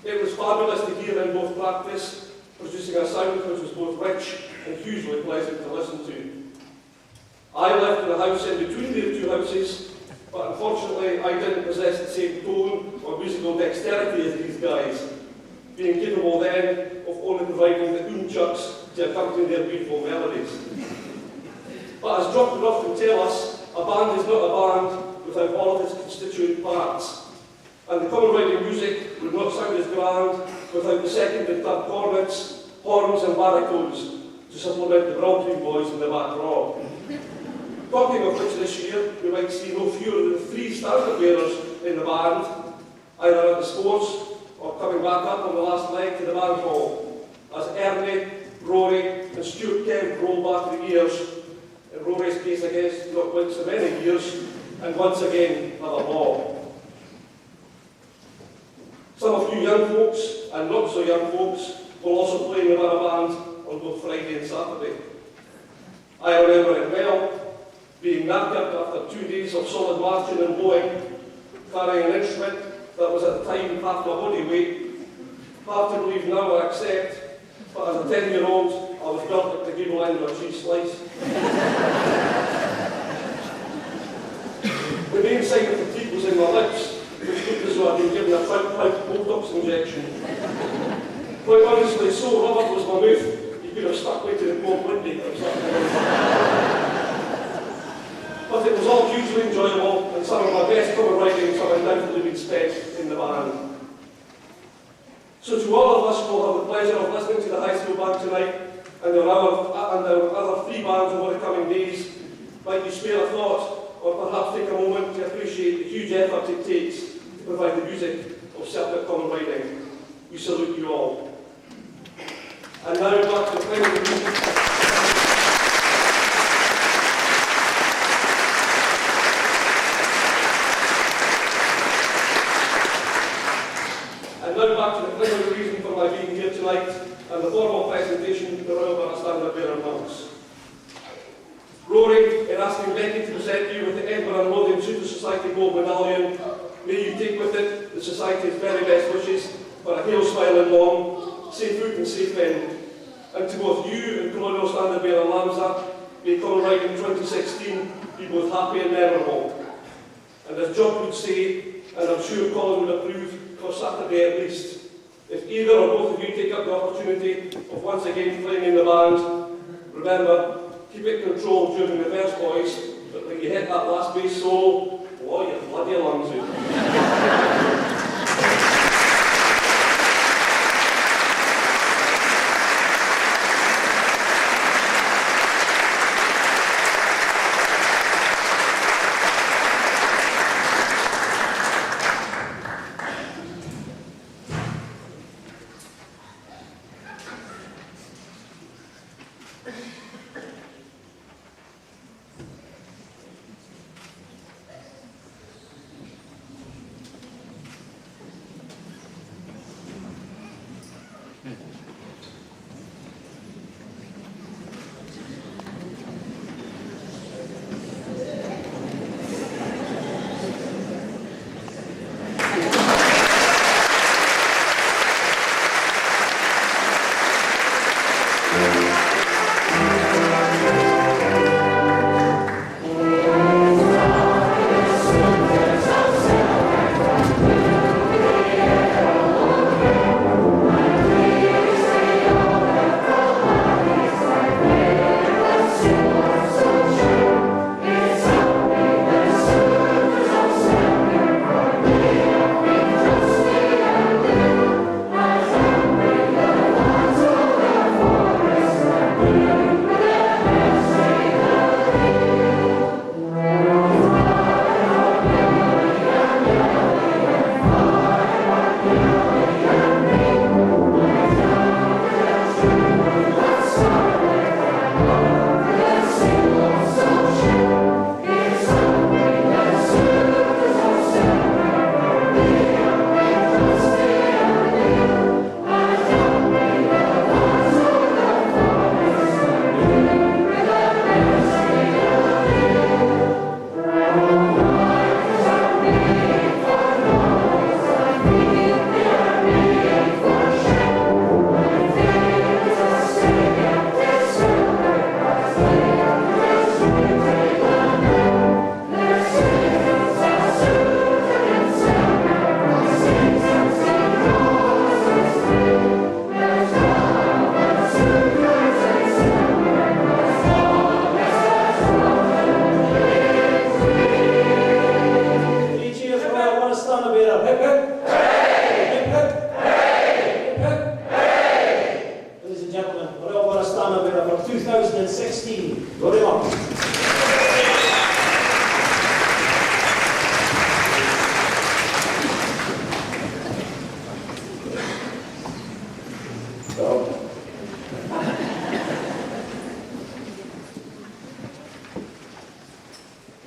It was fabulous to hear them both practice, producing a sound which was both rich and hugely pleasant to listen to. I lived in a house in between their 2 houses, but unfortunately I didn't possess the same tone or musical dexterity as these guys, being capable then of only providing the oomchucks to accompany their beautiful melodies. But as Jock would often tell us, a band is not a band without all of its constituent parts. And the common writing music would not sound as grand without the second and third cornets, horns and baritones to supplement the Bronte boys in the back row. Talking of which, this year we might see no fewer than 3 standard bearers in the band, either at the sports or coming back up on the last leg to the band hall, as Ernie, Rory and Stuart Kemp roll back the years. In Rory's case, I guess, not quite so many years, and once again, another law. Some of you young folks, and not so young folks, will also play in the band on both Friday and Saturday. I remember it well, being knackered after 2 days of solid marching and blowing, carrying an instrument that was at the time half my body weight. Hard to believe now, I accept, but as a 10-year-old, I was built like the gable end of a cheese slice. The main sign of fatigue was in my lips, which looked as though I'd been given a 5-pound Botox injection. Quite honestly, so rubbered was my mouth, you could have stuck me to the cold windy or something. But it was all hugely enjoyable, and some of my best cover writings have undoubtedly been spent in the band. So to all of us who will have the pleasure of listening to the high school band tonight, and our other 3 bands over the coming days, might you spare a thought, or perhaps take a moment to appreciate the huge effort it takes to provide the music of Celtic common writing. We salute you all. And now back to the primary reason. And now back to the primary reason for my being here tonight, and the formal presentation of the Royal Borough Standard Bearer Monks. Rory, in asking Becky to present you with the Edinburgh and Lothian Super Society Gold Medallion, may you take with it the Society's very best wishes for a hail, smile and long, safe out and safe end. And to both you and Colonial Standard Bearer Lamsa, may come right in 2016 be both happy and memorable. And as John would say, and I'm sure Colin would approve, for Saturday at least, if either or both of you take up the opportunity of once again playing in the band, remember, keep it controlled during the verse, boys, but when you hit that last bass solo, blow your bloody lungs out.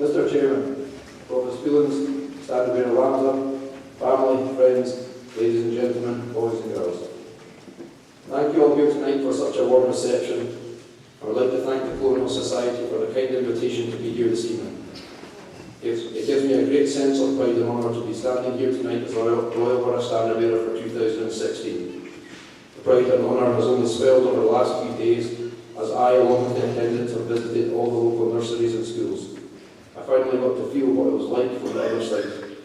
Mr. Chairman, Provost Feelings, Standard Bearer Lambda, family, friends, ladies and gentlemen, boys and girls. Thank you all here tonight for such a warm reception. I would like to thank the Colonial Society for the kind invitation to be here this evening. It gives me a great sense of pride and honour to be standing here tonight as Royal Borough Standard Bearer for 2016. The pride and honour has only swelled over the last few days as I, along with the attendants, have visited all the local nurseries and schools. I finally got to feel what it was like from the other side.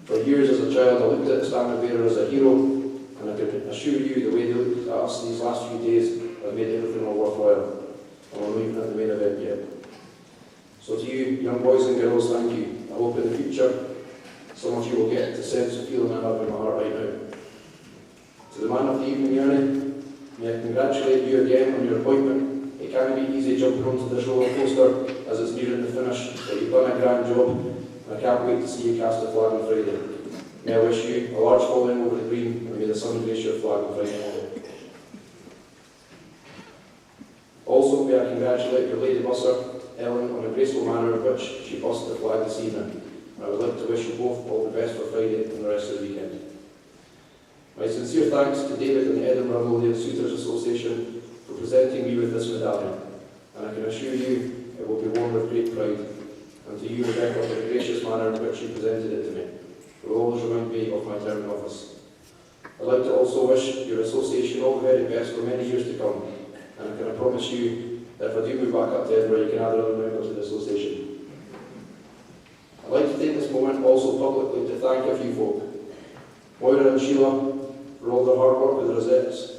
For years as a child, I looked at the Standard Bearer as a hero, and I can assure you the way they looked at us these last few days has made everything all worthwhile. And we're not even at the main event yet. So to you, young boys and girls, thank you. I hope in the future, some of you will get the sense of feeling I have in my heart right now. To the man of the evening, Ernie, may I congratulate you again on your appointment. It can't be easy jumping onto this roller coaster as it's nearing the finish, but you've done a grand job, and I can't wait to see you cast the flag on Friday. May I wish you a large following over the green, and may the sun grace your flag on Friday morning. Also, may I congratulate your lady busser, Ellen, on the graceful manner in which she bussed the flag this evening. I would like to wish you both all the best for Friday and the rest of the weekend. My sincere thanks to David and the Edinburgh Lothian Suitors Association for presenting me with this medallion, and I can assure you it will be worn with great pride, and to you, Rebecca, for the gracious manner in which you presented it to me. It will always remind me of my term in office. I'd like to also wish your association all the very best for many years to come, and I can promise you that if I do move back up to Edinburgh, you can add another member to the association. I'd like to take this moment also publicly to thank a few folk. Moira and Sheila for all their hard work with the rosettes.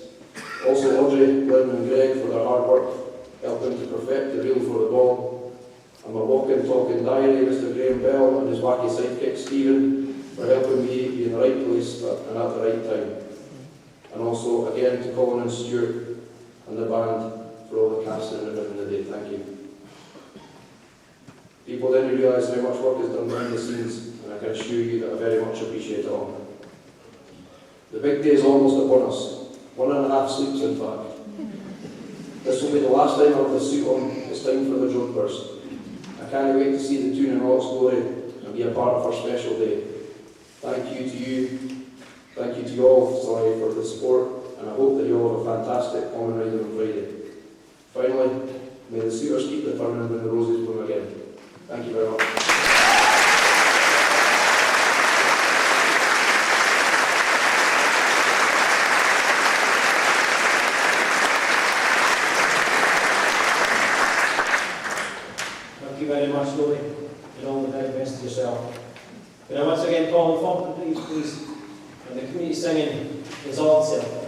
Also Audrey, Lynn and Greg for their hard work, helping to perfect the reel for the ball. And my walking, talking diary, Mr. Graham Bell and his wacky sidekick Stephen for helping me be in the right place and at the right time. And also again to Colin and Stuart and the band for all the casting and everything they did. Thank you. People then realise how much work is done behind the scenes, and I can assure you that I very much appreciate it all. The big day is almost upon us. 1.5 sleeps, in fact. This will be the last time I'll have the suit on. It's time for the drone burst. I can't wait to see the tune in all its glory and be a part of our special day. Thank you to you. Thank you to you all, for the support, and I hope that you all have a fantastic common riding on Friday. Finally, may the suitors keep the turning when the roses bloom again. Thank you very much. Thank you very much, Louis, and all the very best to yourself. Can I once again call on Fontaine, please, and the community singing is all itself.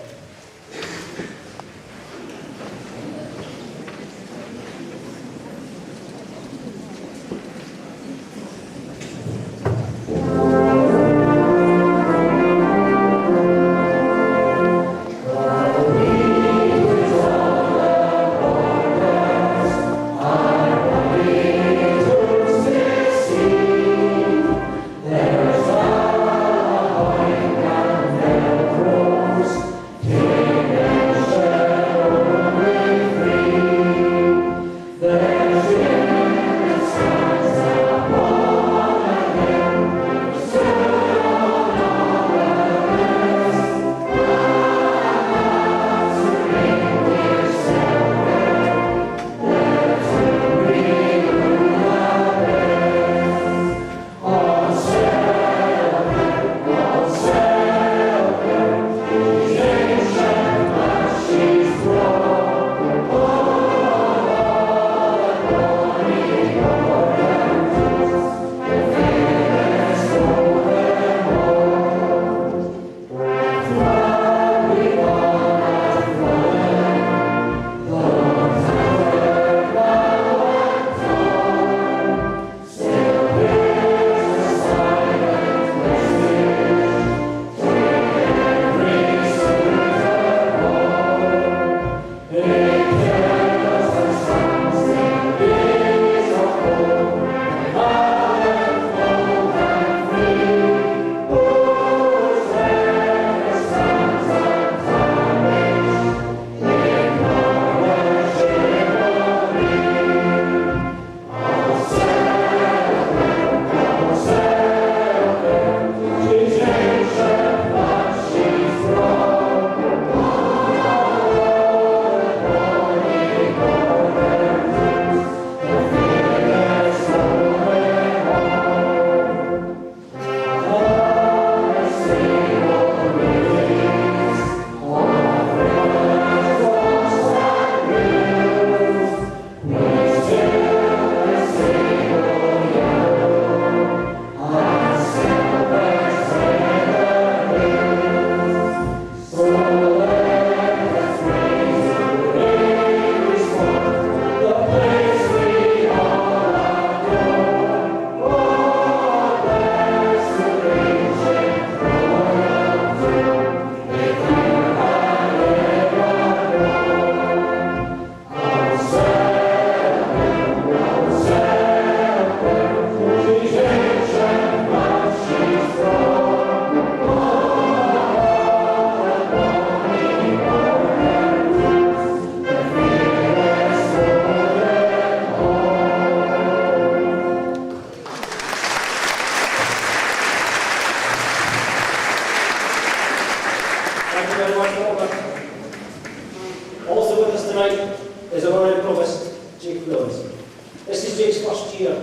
his first year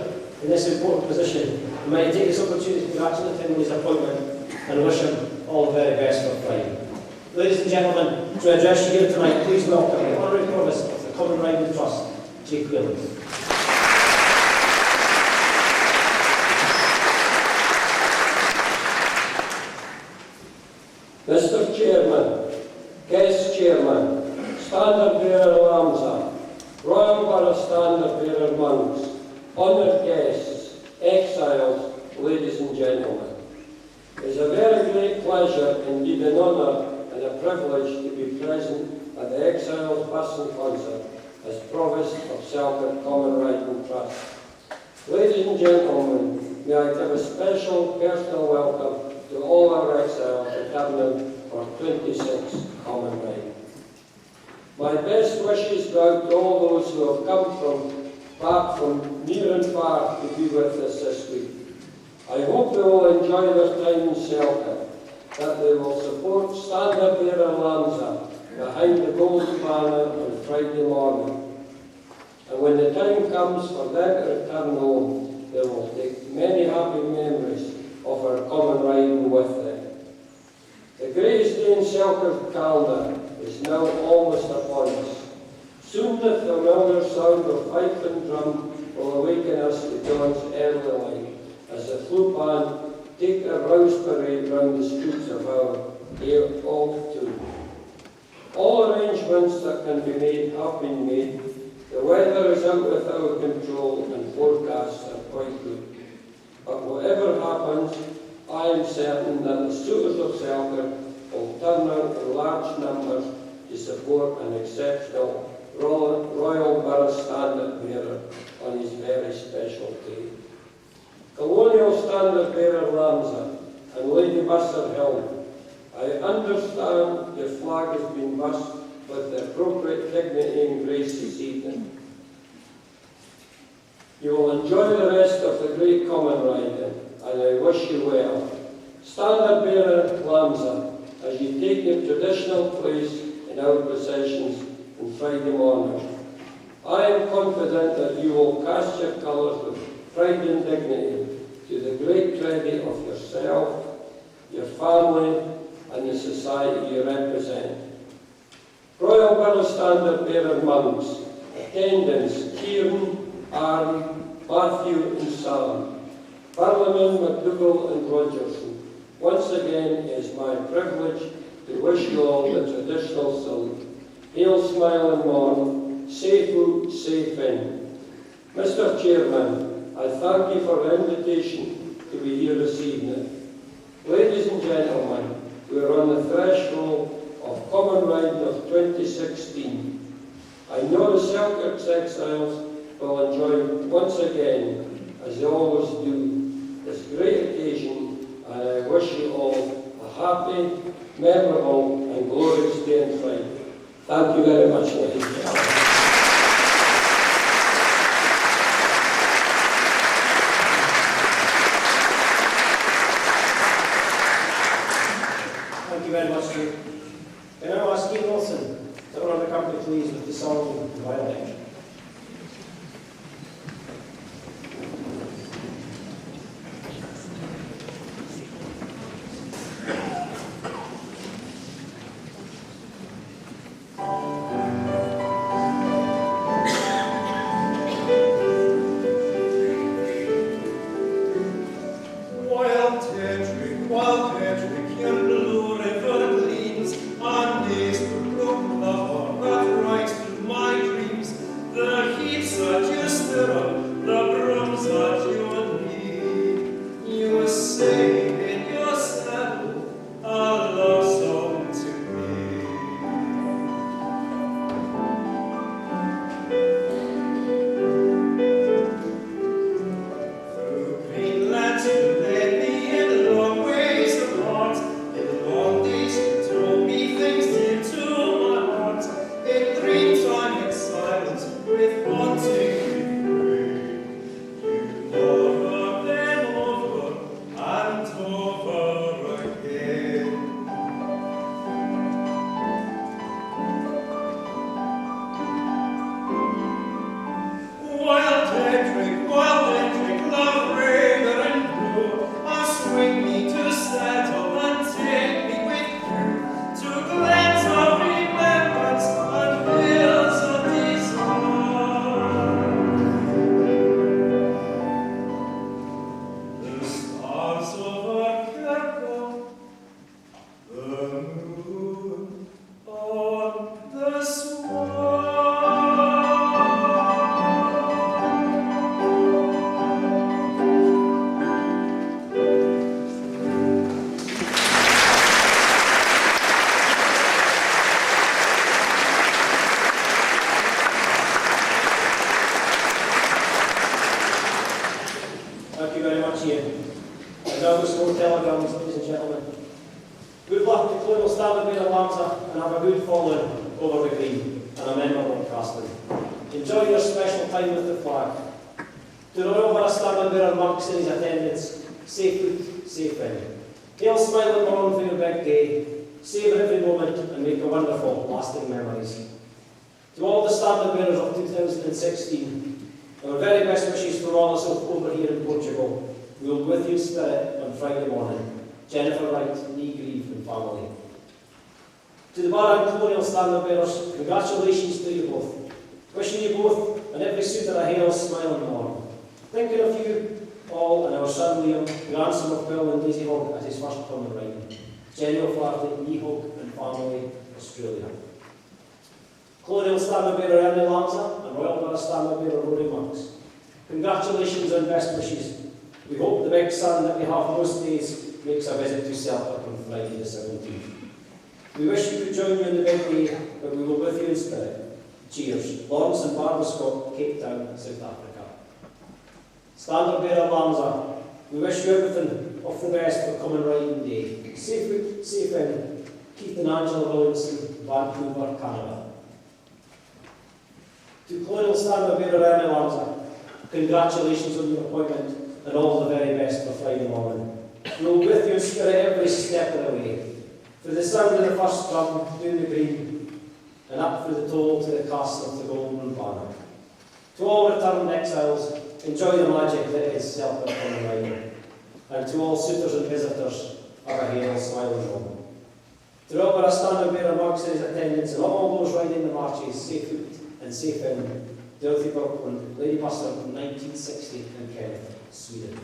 in this important position, and may I take this opportunity to congratulate him on his appointment and wish him all the very best for Pride. Ladies and gentlemen, to address you here tonight, please welcome the Honorary Provost of the Common Riding Trust, Jake Whelan. Mr. Chairman, Guest Chairman, Standard Bearer Lamsa, Royal Borough Standard Bearer Monks, honoured guests, exiles, ladies and gentlemen. It is a very great pleasure, indeed an honour and a privilege to be present at the Exiles Bussing Concert as Provost of Selkirk Common Riding Trust. Ladies and gentlemen, may I give a special personal welcome to all our exiles returning for 26 Common Riding. My best wishes go out to all those who have come back from near and far to be with us this week. I hope they will enjoy their time in Selkirk, that they will support Standard Bearer Lamsa behind the golden banner on Friday morning. And when the time comes for them to return home, they will take many happy memories of our common riding with them. The greatest day in Selkirk calendar is now almost upon us. Soon the familiar sound of pipe and drum will awaken us to dawn's early light as the flute band take a rouse parade round the streets of our old tune. All arrangements that can be made have been made. The weather is out with our control and forecasts are quite good. But whatever happens, I am certain that the suitors of Selkirk will turn out in large numbers to support an exceptional Royal Borough Standard Bearer on his very special day. Colonial Standard Bearer Lamsa and Lady Buster Hill, I understand your flag has been bussed with the appropriate dignity and grace this evening. You will enjoy the rest of the great common riding, and I wish you well. Standard Bearer Lamsa, as you take your traditional place in our processions on Friday morning, I am confident that you will cast your colours with pride and dignity to the great credit of yourself, your family, and the society you represent. Royal Borough Standard Bearer Monks, attendants Kieran, Aaron, Matthew and Sam, Parliament, McDougall and Rogerson, once again it is my privilege to wish you all the traditional salute. Hail, smile and morn, safe out, safe in. Mr. Chairman, I thank you for the invitation to be here this evening. Ladies and gentlemen, we are on the threshold of Common Riding of 2016. I know the Selkirk exiles will enjoy once again, as they always do, this great occasion, and I wish you all a happy, memorable and glorious day in Friday. Thank you very much, ladies and gentlemen. Thank you very much, Jake. Can I now ask Ian Wilson to honour the company, please, with the song Violin. Wild Patrick, your blue river gleams, and days to brook the horn that rides through my dreams. The heaps that you stir up, the brooms that you need, you sing in your saddle a love song to me. Through green lands you led me in long ways apart, in long days you told me things dear to my heart, in dream time in silence with wanting grace. some telegrams, ladies and gentlemen. Good luck to Colonial Standard Bearer Lamsa and have a good following over the green and a memorable casting. Enjoy your special time with the flag. To the Royal Borough Standard Bearer Monks in his attendance, safe foot, safe in. Hail smiling morn for your big day. Savour every moment and make a wonderful, lasting memories. To all the Standard Bearers of 2016, our very best wishes from all of us over here in Portugal. We will be with you in spirit on Friday morning. Jennifer Wright, Lee Grieve and family. To the Borough and Colonial Standard Bearers, congratulations to you both. Wishing you both and every suitor a hail smiling morn. Thinking of you all and our son Liam, grandson of Bill and Daisy Hogg at his first common riding. Jenny O'Flaherty, Lee Hogg and family, Australia. Colonial Standard Bearer Ernie Lamsa and Royal Borough Standard Bearer Rory Monks. Congratulations and best wishes. We hope the big sun that we have most days makes a visit to Selkirk on Friday the 17th. We wish we could join you on the big day, but we will be with you in spirit. Cheers. Lawrence and Barbara Scott, Cape Town, South Africa. Standard Bearer Lamsa, we wish you everything of the best for coming riding day. Safe foot, safe in. Keith and Angela Williamson, Vancouver, Canada. To Colonial Standard Bearer Ernie Lamsa, congratulations on your appointment and all the very best for Friday morning. We will be with you in spirit every step of the way. For the sound of the first drum down the green and up through the toll to the castle of the golden banner. To all returned exiles, enjoy the magic that is Selkirk on the line. And to all suitors and visitors, have a hail smiling moment. To all our Standard Bearer Monks in his attendance and all those riding the marches, safe foot and safe in. Dorothy Birkland, Lady Buster from 1960 and Kenneth, Sweden.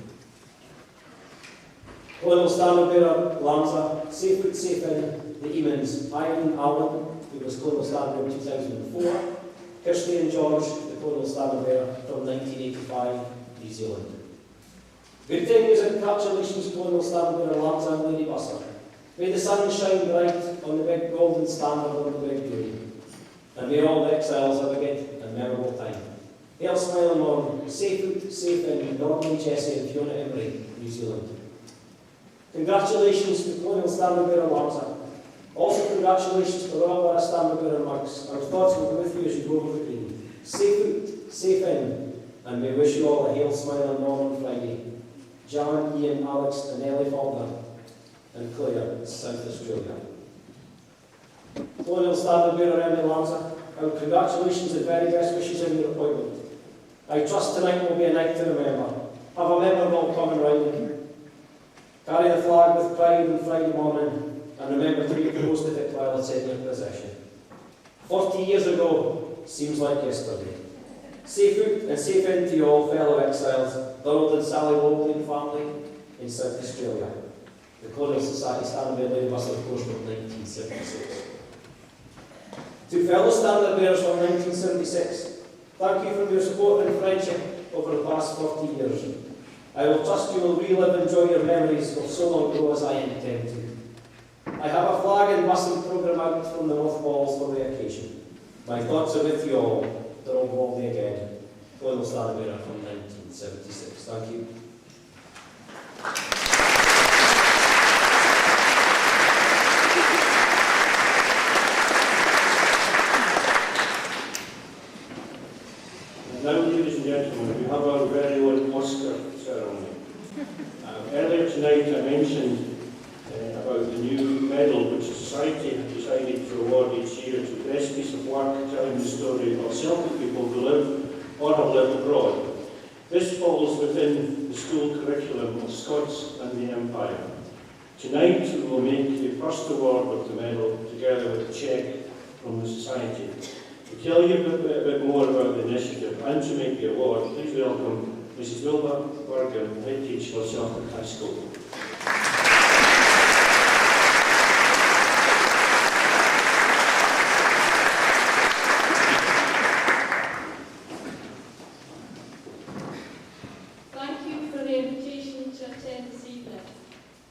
Colonial Standard Bearer Lamsa, safe foot, safe in. The Emans, Irene Allen, who was Colonial Standard Bearer in 2004. Kirsty and George, the Colonial Standard Bearer from 1985, New Zealand. Good things and congratulations, Colonial Standard Bearer Lamsa and Lady Buster. May the sun shine bright on the big golden standard on the big day. And may all the exiles have a good and memorable time. Hail smiling morn, safe foot, safe in, Norman Jesse and Fiona Emery, New Zealand. Congratulations to Colonial Standard Bearer Lamsa. Also congratulations to Royal Borough Standard Bearer Monks. Our thoughts will be with you as you go over the green. Safe foot, safe in, and we wish you all a hail smiling morn on Friday. Jan, Ian, Alex and Ellie Faulkner and Claire, South Australia. Colonial Standard Bearer Emily Lamsa, our congratulations and very best wishes in your appointment. I trust tonight will be a night to remember. Have a memorable common riding. Carry the flag with pride on Friday morning and remember to be close to it while it's in your possession. 40 years ago seems like yesterday. Safe foot and safe in to you all fellow exiles, Donald and Sally Walkley family in South Australia. The Colonial Society Standard Bearer Lady Buster, of course, from 1976. To fellow Standard Bearers from 1976, thank you for your support and friendship over the past 40 years. I will trust you will relive and enjoy your memories of so long ago as I intend to. I have a flag and busing programme out from the North Walls for the occasion. My thoughts are with you all. Donald Walkley again, Colonial Standard Bearer from 1976. Thank you. Now, ladies and gentlemen, we have our very own Oscar ceremony. Earlier tonight I mentioned about the new medal which the Society has decided to award each year to the best piece of work telling the story of Celtic people who live or have lived abroad. This falls within the school curriculum of Scots and the Empire. Tonight we will make the first award of the medal together with a cheque from the Society. To tell you a bit more about the initiative and to make the award, please welcome Mrs. Wilma Bergen, head teacher of Celtic High School. Thank you for the invitation to attend this evening.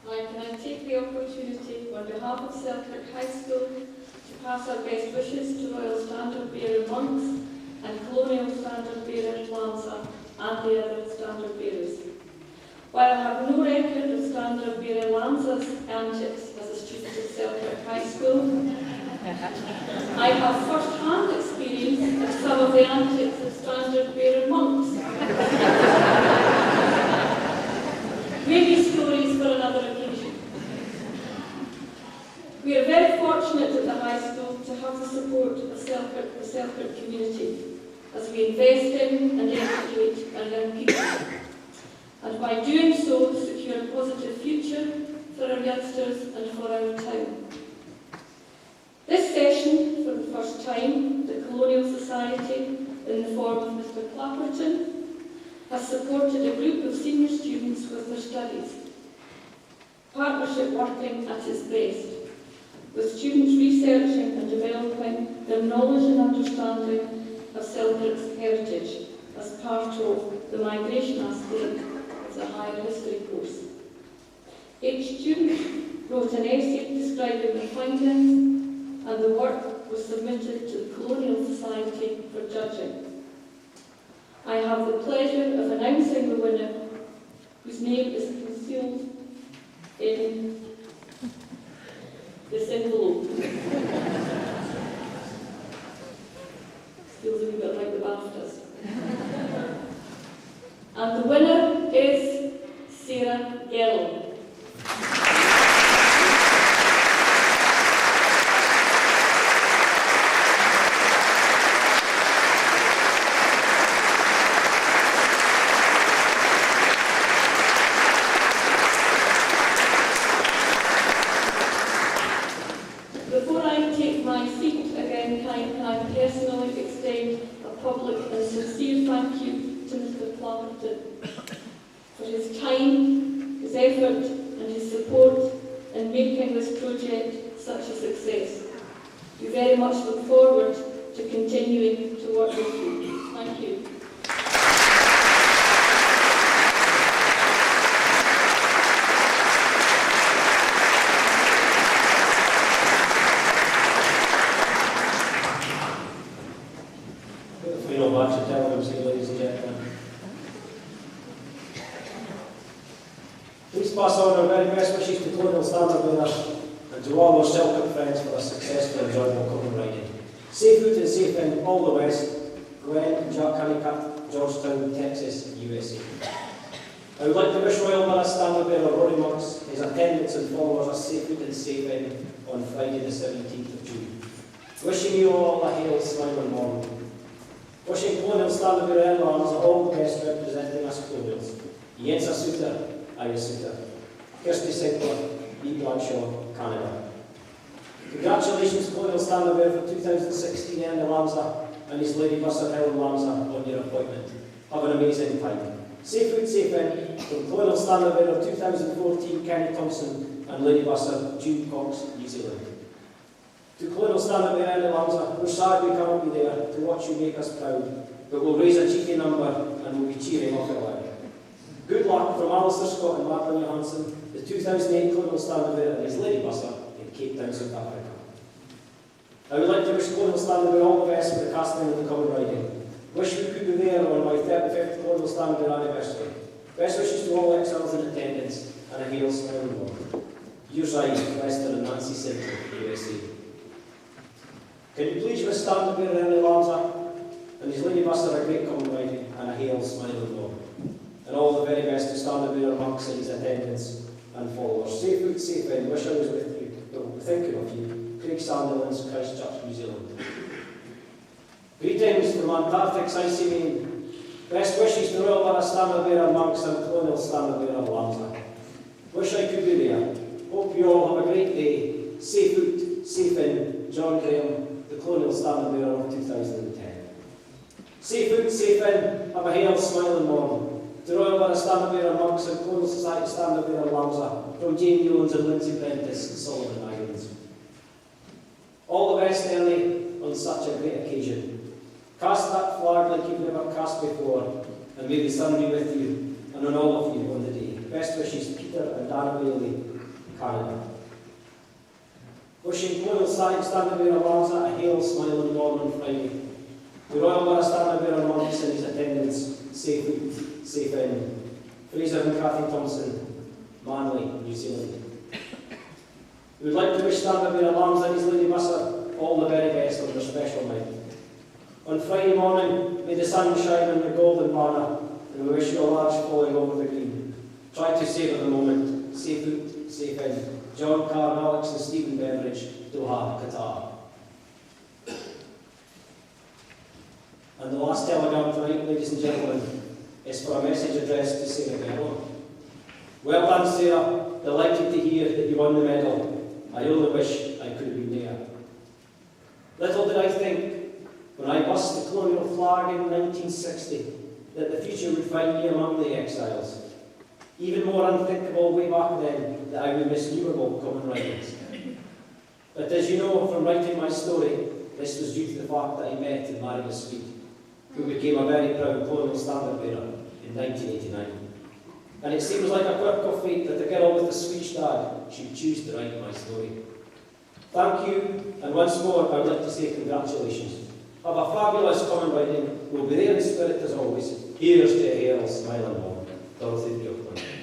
I can take the opportunity on behalf of Selkirk High School to pass our best wishes to Royal Standard Bearer Monks and Colonial Standard Bearer Lamsa and the other Standard Bearers. While I have no record of Standard Bearer Lanza's antics as a student at Selkirk High School, I have first-hand experience of some of the antics of Standard Bearer monks. Maybe stories for another occasion. We are very fortunate at the high school to have the support of the Selkirk community as we invest in and educate our young people, and by doing so secure a positive future for our youngsters and for our town. This session, for the first time, the Colonial Society, in the form of Mr. Clapperton, has supported a group of senior students with their studies. Partnership working at its best, with students researching and developing their knowledge and understanding of Selkirk's heritage as part of the migration aspect of the higher history course. Each student wrote an essay describing their findings, and the work was submitted to the Colonial Society for judging. I have the pleasure of announcing the winner, whose name is concealed in this envelope. Feels a wee bit like the BAFTAs. And the winner is Sarah Gello. Before I take my seat again, can I personally extend a public and sincere thank you to Mr. Clapperton for his time, his effort and his support in making this project such a success. We very much look forward to continuing to work with you. Thank you. Final batch of telegrams here, ladies and gentlemen. Please pass on our very best wishes to Colonial Standard Bearer and to all our Selkirk friends for a successful and enjoyable common riding. Safe route and safe in all the West, Gwen, Jack Honeycutt, Georgetown, Texas, USA. I would like to wish Royal Borough Standard Bearer Rory Monks, his attendants and followers a safe route and safe in on Friday the 17th of June. Wishing you all a hail, smiling morning. Wishing Colonial Standard Bearer Arms all the best representing us Colonials. Jens Suter, Aya Suter. Kirsty Sinclair, E. Bradshaw, Canada. Congratulations Colonial Standard Bearer for 2016 Andy Lamsa and his lady Buster Helen Lamsa on your appointment. Have an amazing time. Safe route, safe in from Colonial Standard Bearer 2014 Kenny Thompson and lady Buster Jude Cox, New Zealand. To Colonial Standard Bearer Andy Lamsa, we're sad we can't be there to watch you make us proud, but we'll raise a cheeky number and we'll be cheering off your leg. Good luck from Alistair Scott and Madeline Johansson, the 2008 Colonial Standard Bearer and his lady Buster in Cape Town, South Africa. I would like to wish Colonial Standard Bearer all the best for the casting of the common riding. Wish we could be there on my 35th Colonial Standard Bearer anniversary. Best wishes to all exiles in attendance and a hail, smiling morning. Yours I, Lester and Nancy Simpson, USA. Can you please wish Standard Bearer Henry Lamsa and his lady Buster a great common riding and a hail, smiling morning. And all the very best to Standard Bearer Monks and his attendants and followers. Safe route, safe in. Wish I was with you. We're thinking of you. Craig Sandilands, Christchurch, New Zealand. Greetings from Antarctic's icy main. Best wishes to Royal Borough Standard Bearer Monks and Colonial Standard Bearer Lamsa. Wish I could be there. Hope you all have a great day. Safe route, safe in. John Graham, the Colonial Standard Bearer of 2010. Safe route, safe in. Have a hail, smiling morning. To Royal Borough Standard Bearer Monks and Colonial Society Standard Bearer Lamsa from Jane Newlands and Lindsay Prentice, Solomon Islands. All the best early on such a great occasion. Cast that flag like you've never cast before, and may the sun be with you and on all of you on the day. Best wishes, Peter and Darren Bailey, Canada. Wishing Colonial Society Standard Bearer Lamsa a hail, smiling morning on Friday. The Royal Borough Standard Bearer Monks and his attendants, safe route, safe in. Fraser and Cathy Thompson, Manly, New Zealand. We would like to wish Standard Bearer Lambs and his Lady Musser all the very best on their special night. On Friday morning, may the sun shine on the golden banner, and we wish you a large falling over the green. Try to savour the moment. Safe out, safe in. John Carr, Alex and Stephen Beveridge, Doha, Qatar. And the last telegram tonight, ladies and gentlemen, is for a message addressed to Sarah Gerlin. Well done, Sarah. Delighted to hear that you won the medal. I only wish I could have been there. Little did I think, when I bussed the colonial flag in 1960, that the future would find me among the exiles. Even more unthinkable way back then that I would miss innumerable common writings. But as you know from writing my story, this was due to the fact that I met and married a Swede, who became a very proud colonial standard bearer in 1989. And it seems like a quirk of fate that a girl with a Swedish dad should choose to write my story. Thank you, and once more I would like to say congratulations. Have a fabulous common writing. We'll be there in spirit as always. Here's to a hail, smile and warm. Dorothy Bjorkman.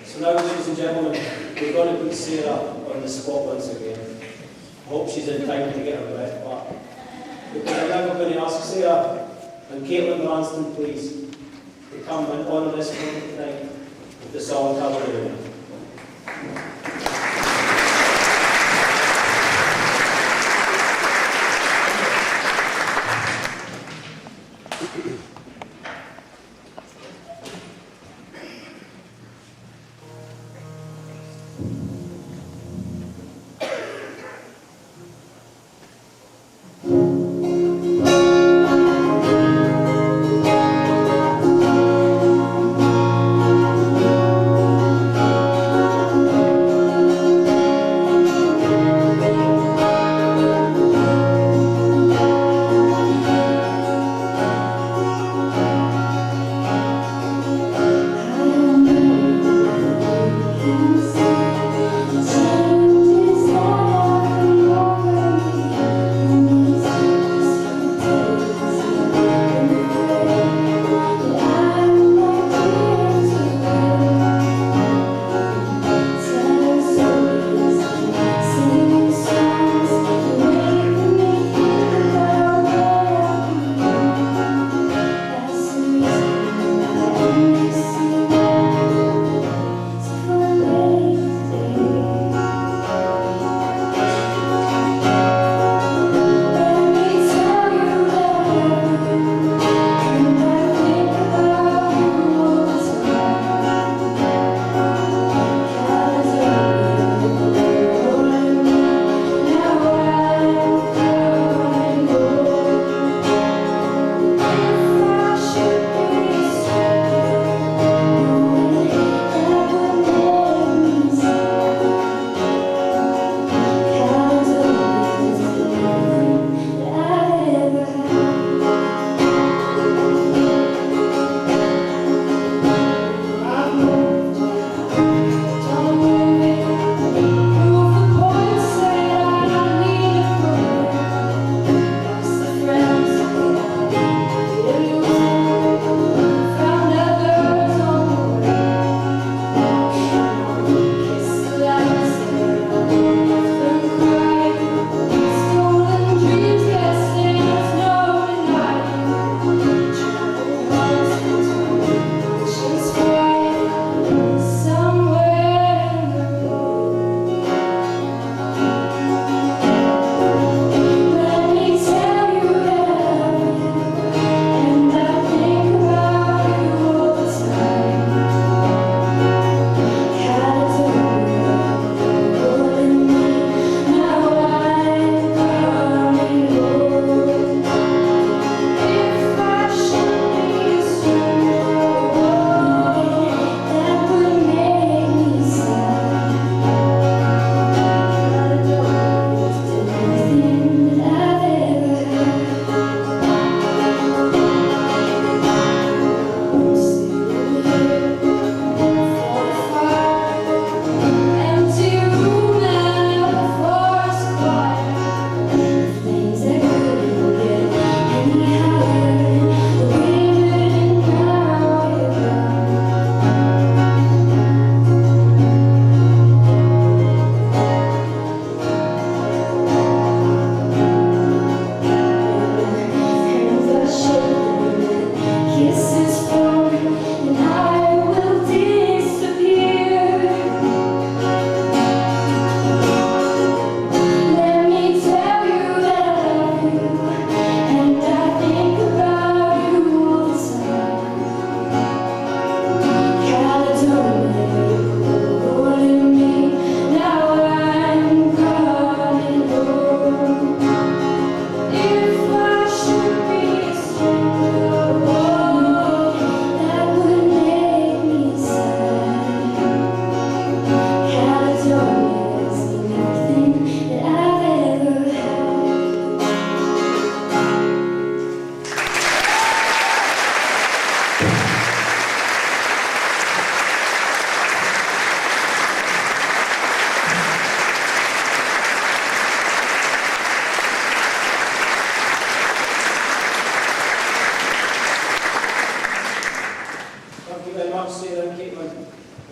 So now, ladies and gentlemen, we're going to put Sarah on the spot once again. I hope she's in time to get her breath back. Because I'm now going to ask Sarah and Caitlin Branston, please, to come and honour this moment tonight with the song Hallelujah.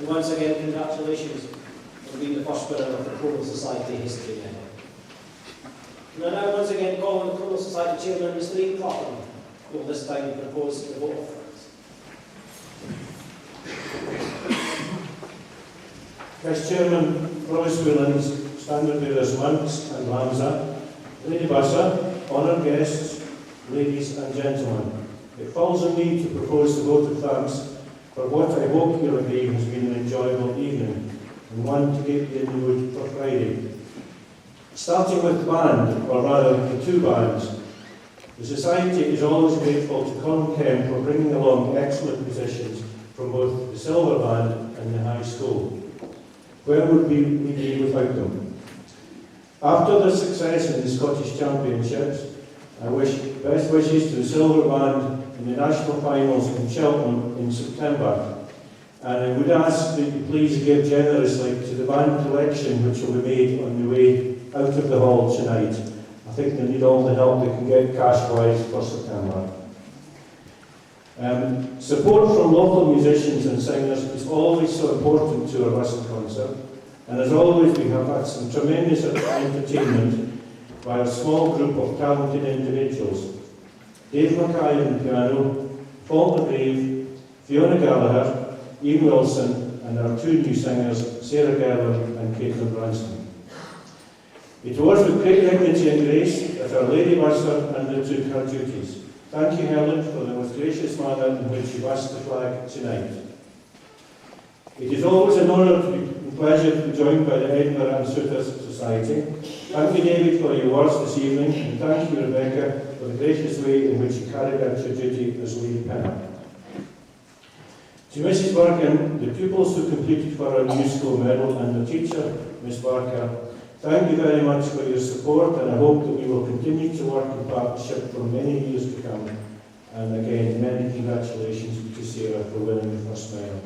And once again, congratulations on being the first winner of the Colonial Society History Medal. And I now once again call on the Colonial Society Chairman, Mr. Ian Crawford, who will this time propose the vote of thanks. Vice Chairman, Provost Whelan's, Standard Bearers Monks and Lamsa, Lady Bussa, honoured guests, ladies and gentlemen. It falls on me to propose the vote of thanks for what I hope you'll agree has been an enjoyable evening and one to get you in the mood for Friday. Starting with the band, or rather the two bands, the Society is always grateful to Colin Kemp for bringing along excellent musicians from both the Silver Band and the High School. Where would we be without them? After their success in the Scottish Championships, I wish best wishes to the Silver Band in the national finals in Cheltenham in September. And I would ask that you please give generously to the band collection which will be made on the way out of the hall tonight. I think they need all the help they can get cash-wise for September. Support from local musicians and singers is always so important to a Western concert, and as always we have had some tremendous entertainment by a small group of talented individuals. Dave Mackay on piano, Paul McGrave, Fiona Gallagher, Ian Wilson, and our two new singers, Sarah Gerlin and Caitlin Branston. It was with great dignity and grace that Our Lady Bussa undertook her duties. Thank you, Helen, for the most gracious manner in which you hoist the flag tonight. It is always an honour and pleasure to be joined by the Edinburgh and Suitors Society. Thank you, David, for your words this evening, and thank you, Rebecca, for the gracious way in which you carried out your duty as Lady Pinner. To Mrs. Barkin, the pupils who competed for our new school medal, and the teacher, Miss Barker, thank you very much for your support, and I hope that we will continue to work in partnership for many years to come. And again, many congratulations to Sarah for winning the first medal.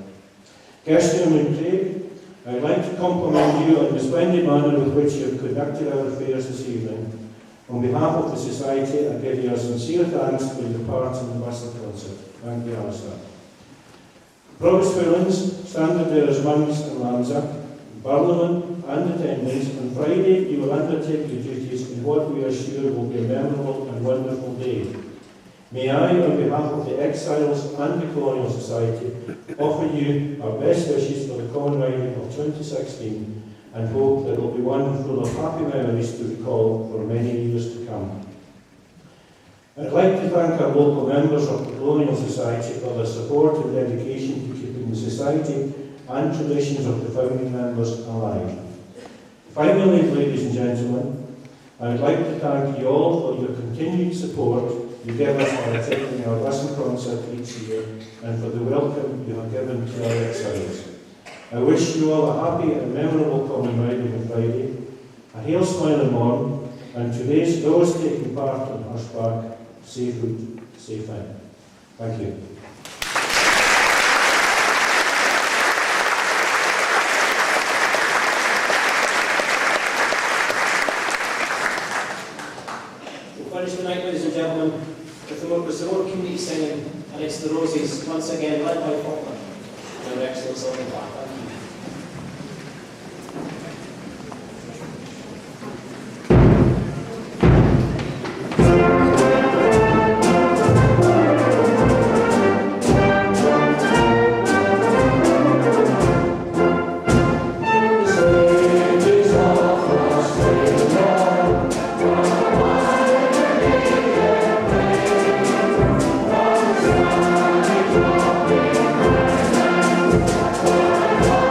Kirsten and Craig, I'd like to compliment you on the splendid manner with which you have conducted our affairs this evening. On behalf of the Society, I give you our sincere thanks for your part in the Bussa concert. Thank you, Alistair. Provost Whelan's, Standard Bearers Monks and Lamsa, Parliament and attendance, on Friday you will undertake your duties in what we are sure will be a memorable and wonderful day. May I, on behalf of the Exiles and the Colonial Society, offer you our best wishes for the Common Riding of 2016 and hope that it will be one full of happy memories to recall for many years to come. I'd like to thank our local members of the Colonial Society for their support and dedication to keeping the Society and traditions of the founding members alive. Finally, ladies and gentlemen, I would like to thank you all for your continued support you give us by attending our Western concert each year and for the welcome you have given to our exiles. I wish you all a happy and memorable Common Riding on Friday, a hail smiling morn, and today's those taking part on horseback, safe route, safe end. Thank you. Tonight, ladies and gentlemen, with some more community singing, and it's the Roses, once again led by Faulkner, and our excellent song back. Thank you.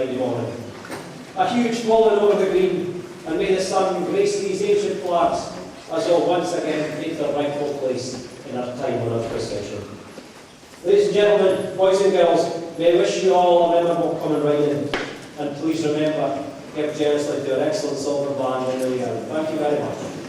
Friday morning. A huge flowing over the green, and may the sun grace these ancient flags as they'll once again take their rightful place in our time-honoured procession. Ladies and gentlemen, boys and girls, may I wish you all a memorable coming riding, and please remember, give generously to our excellent silver band in the year. Thank you very much.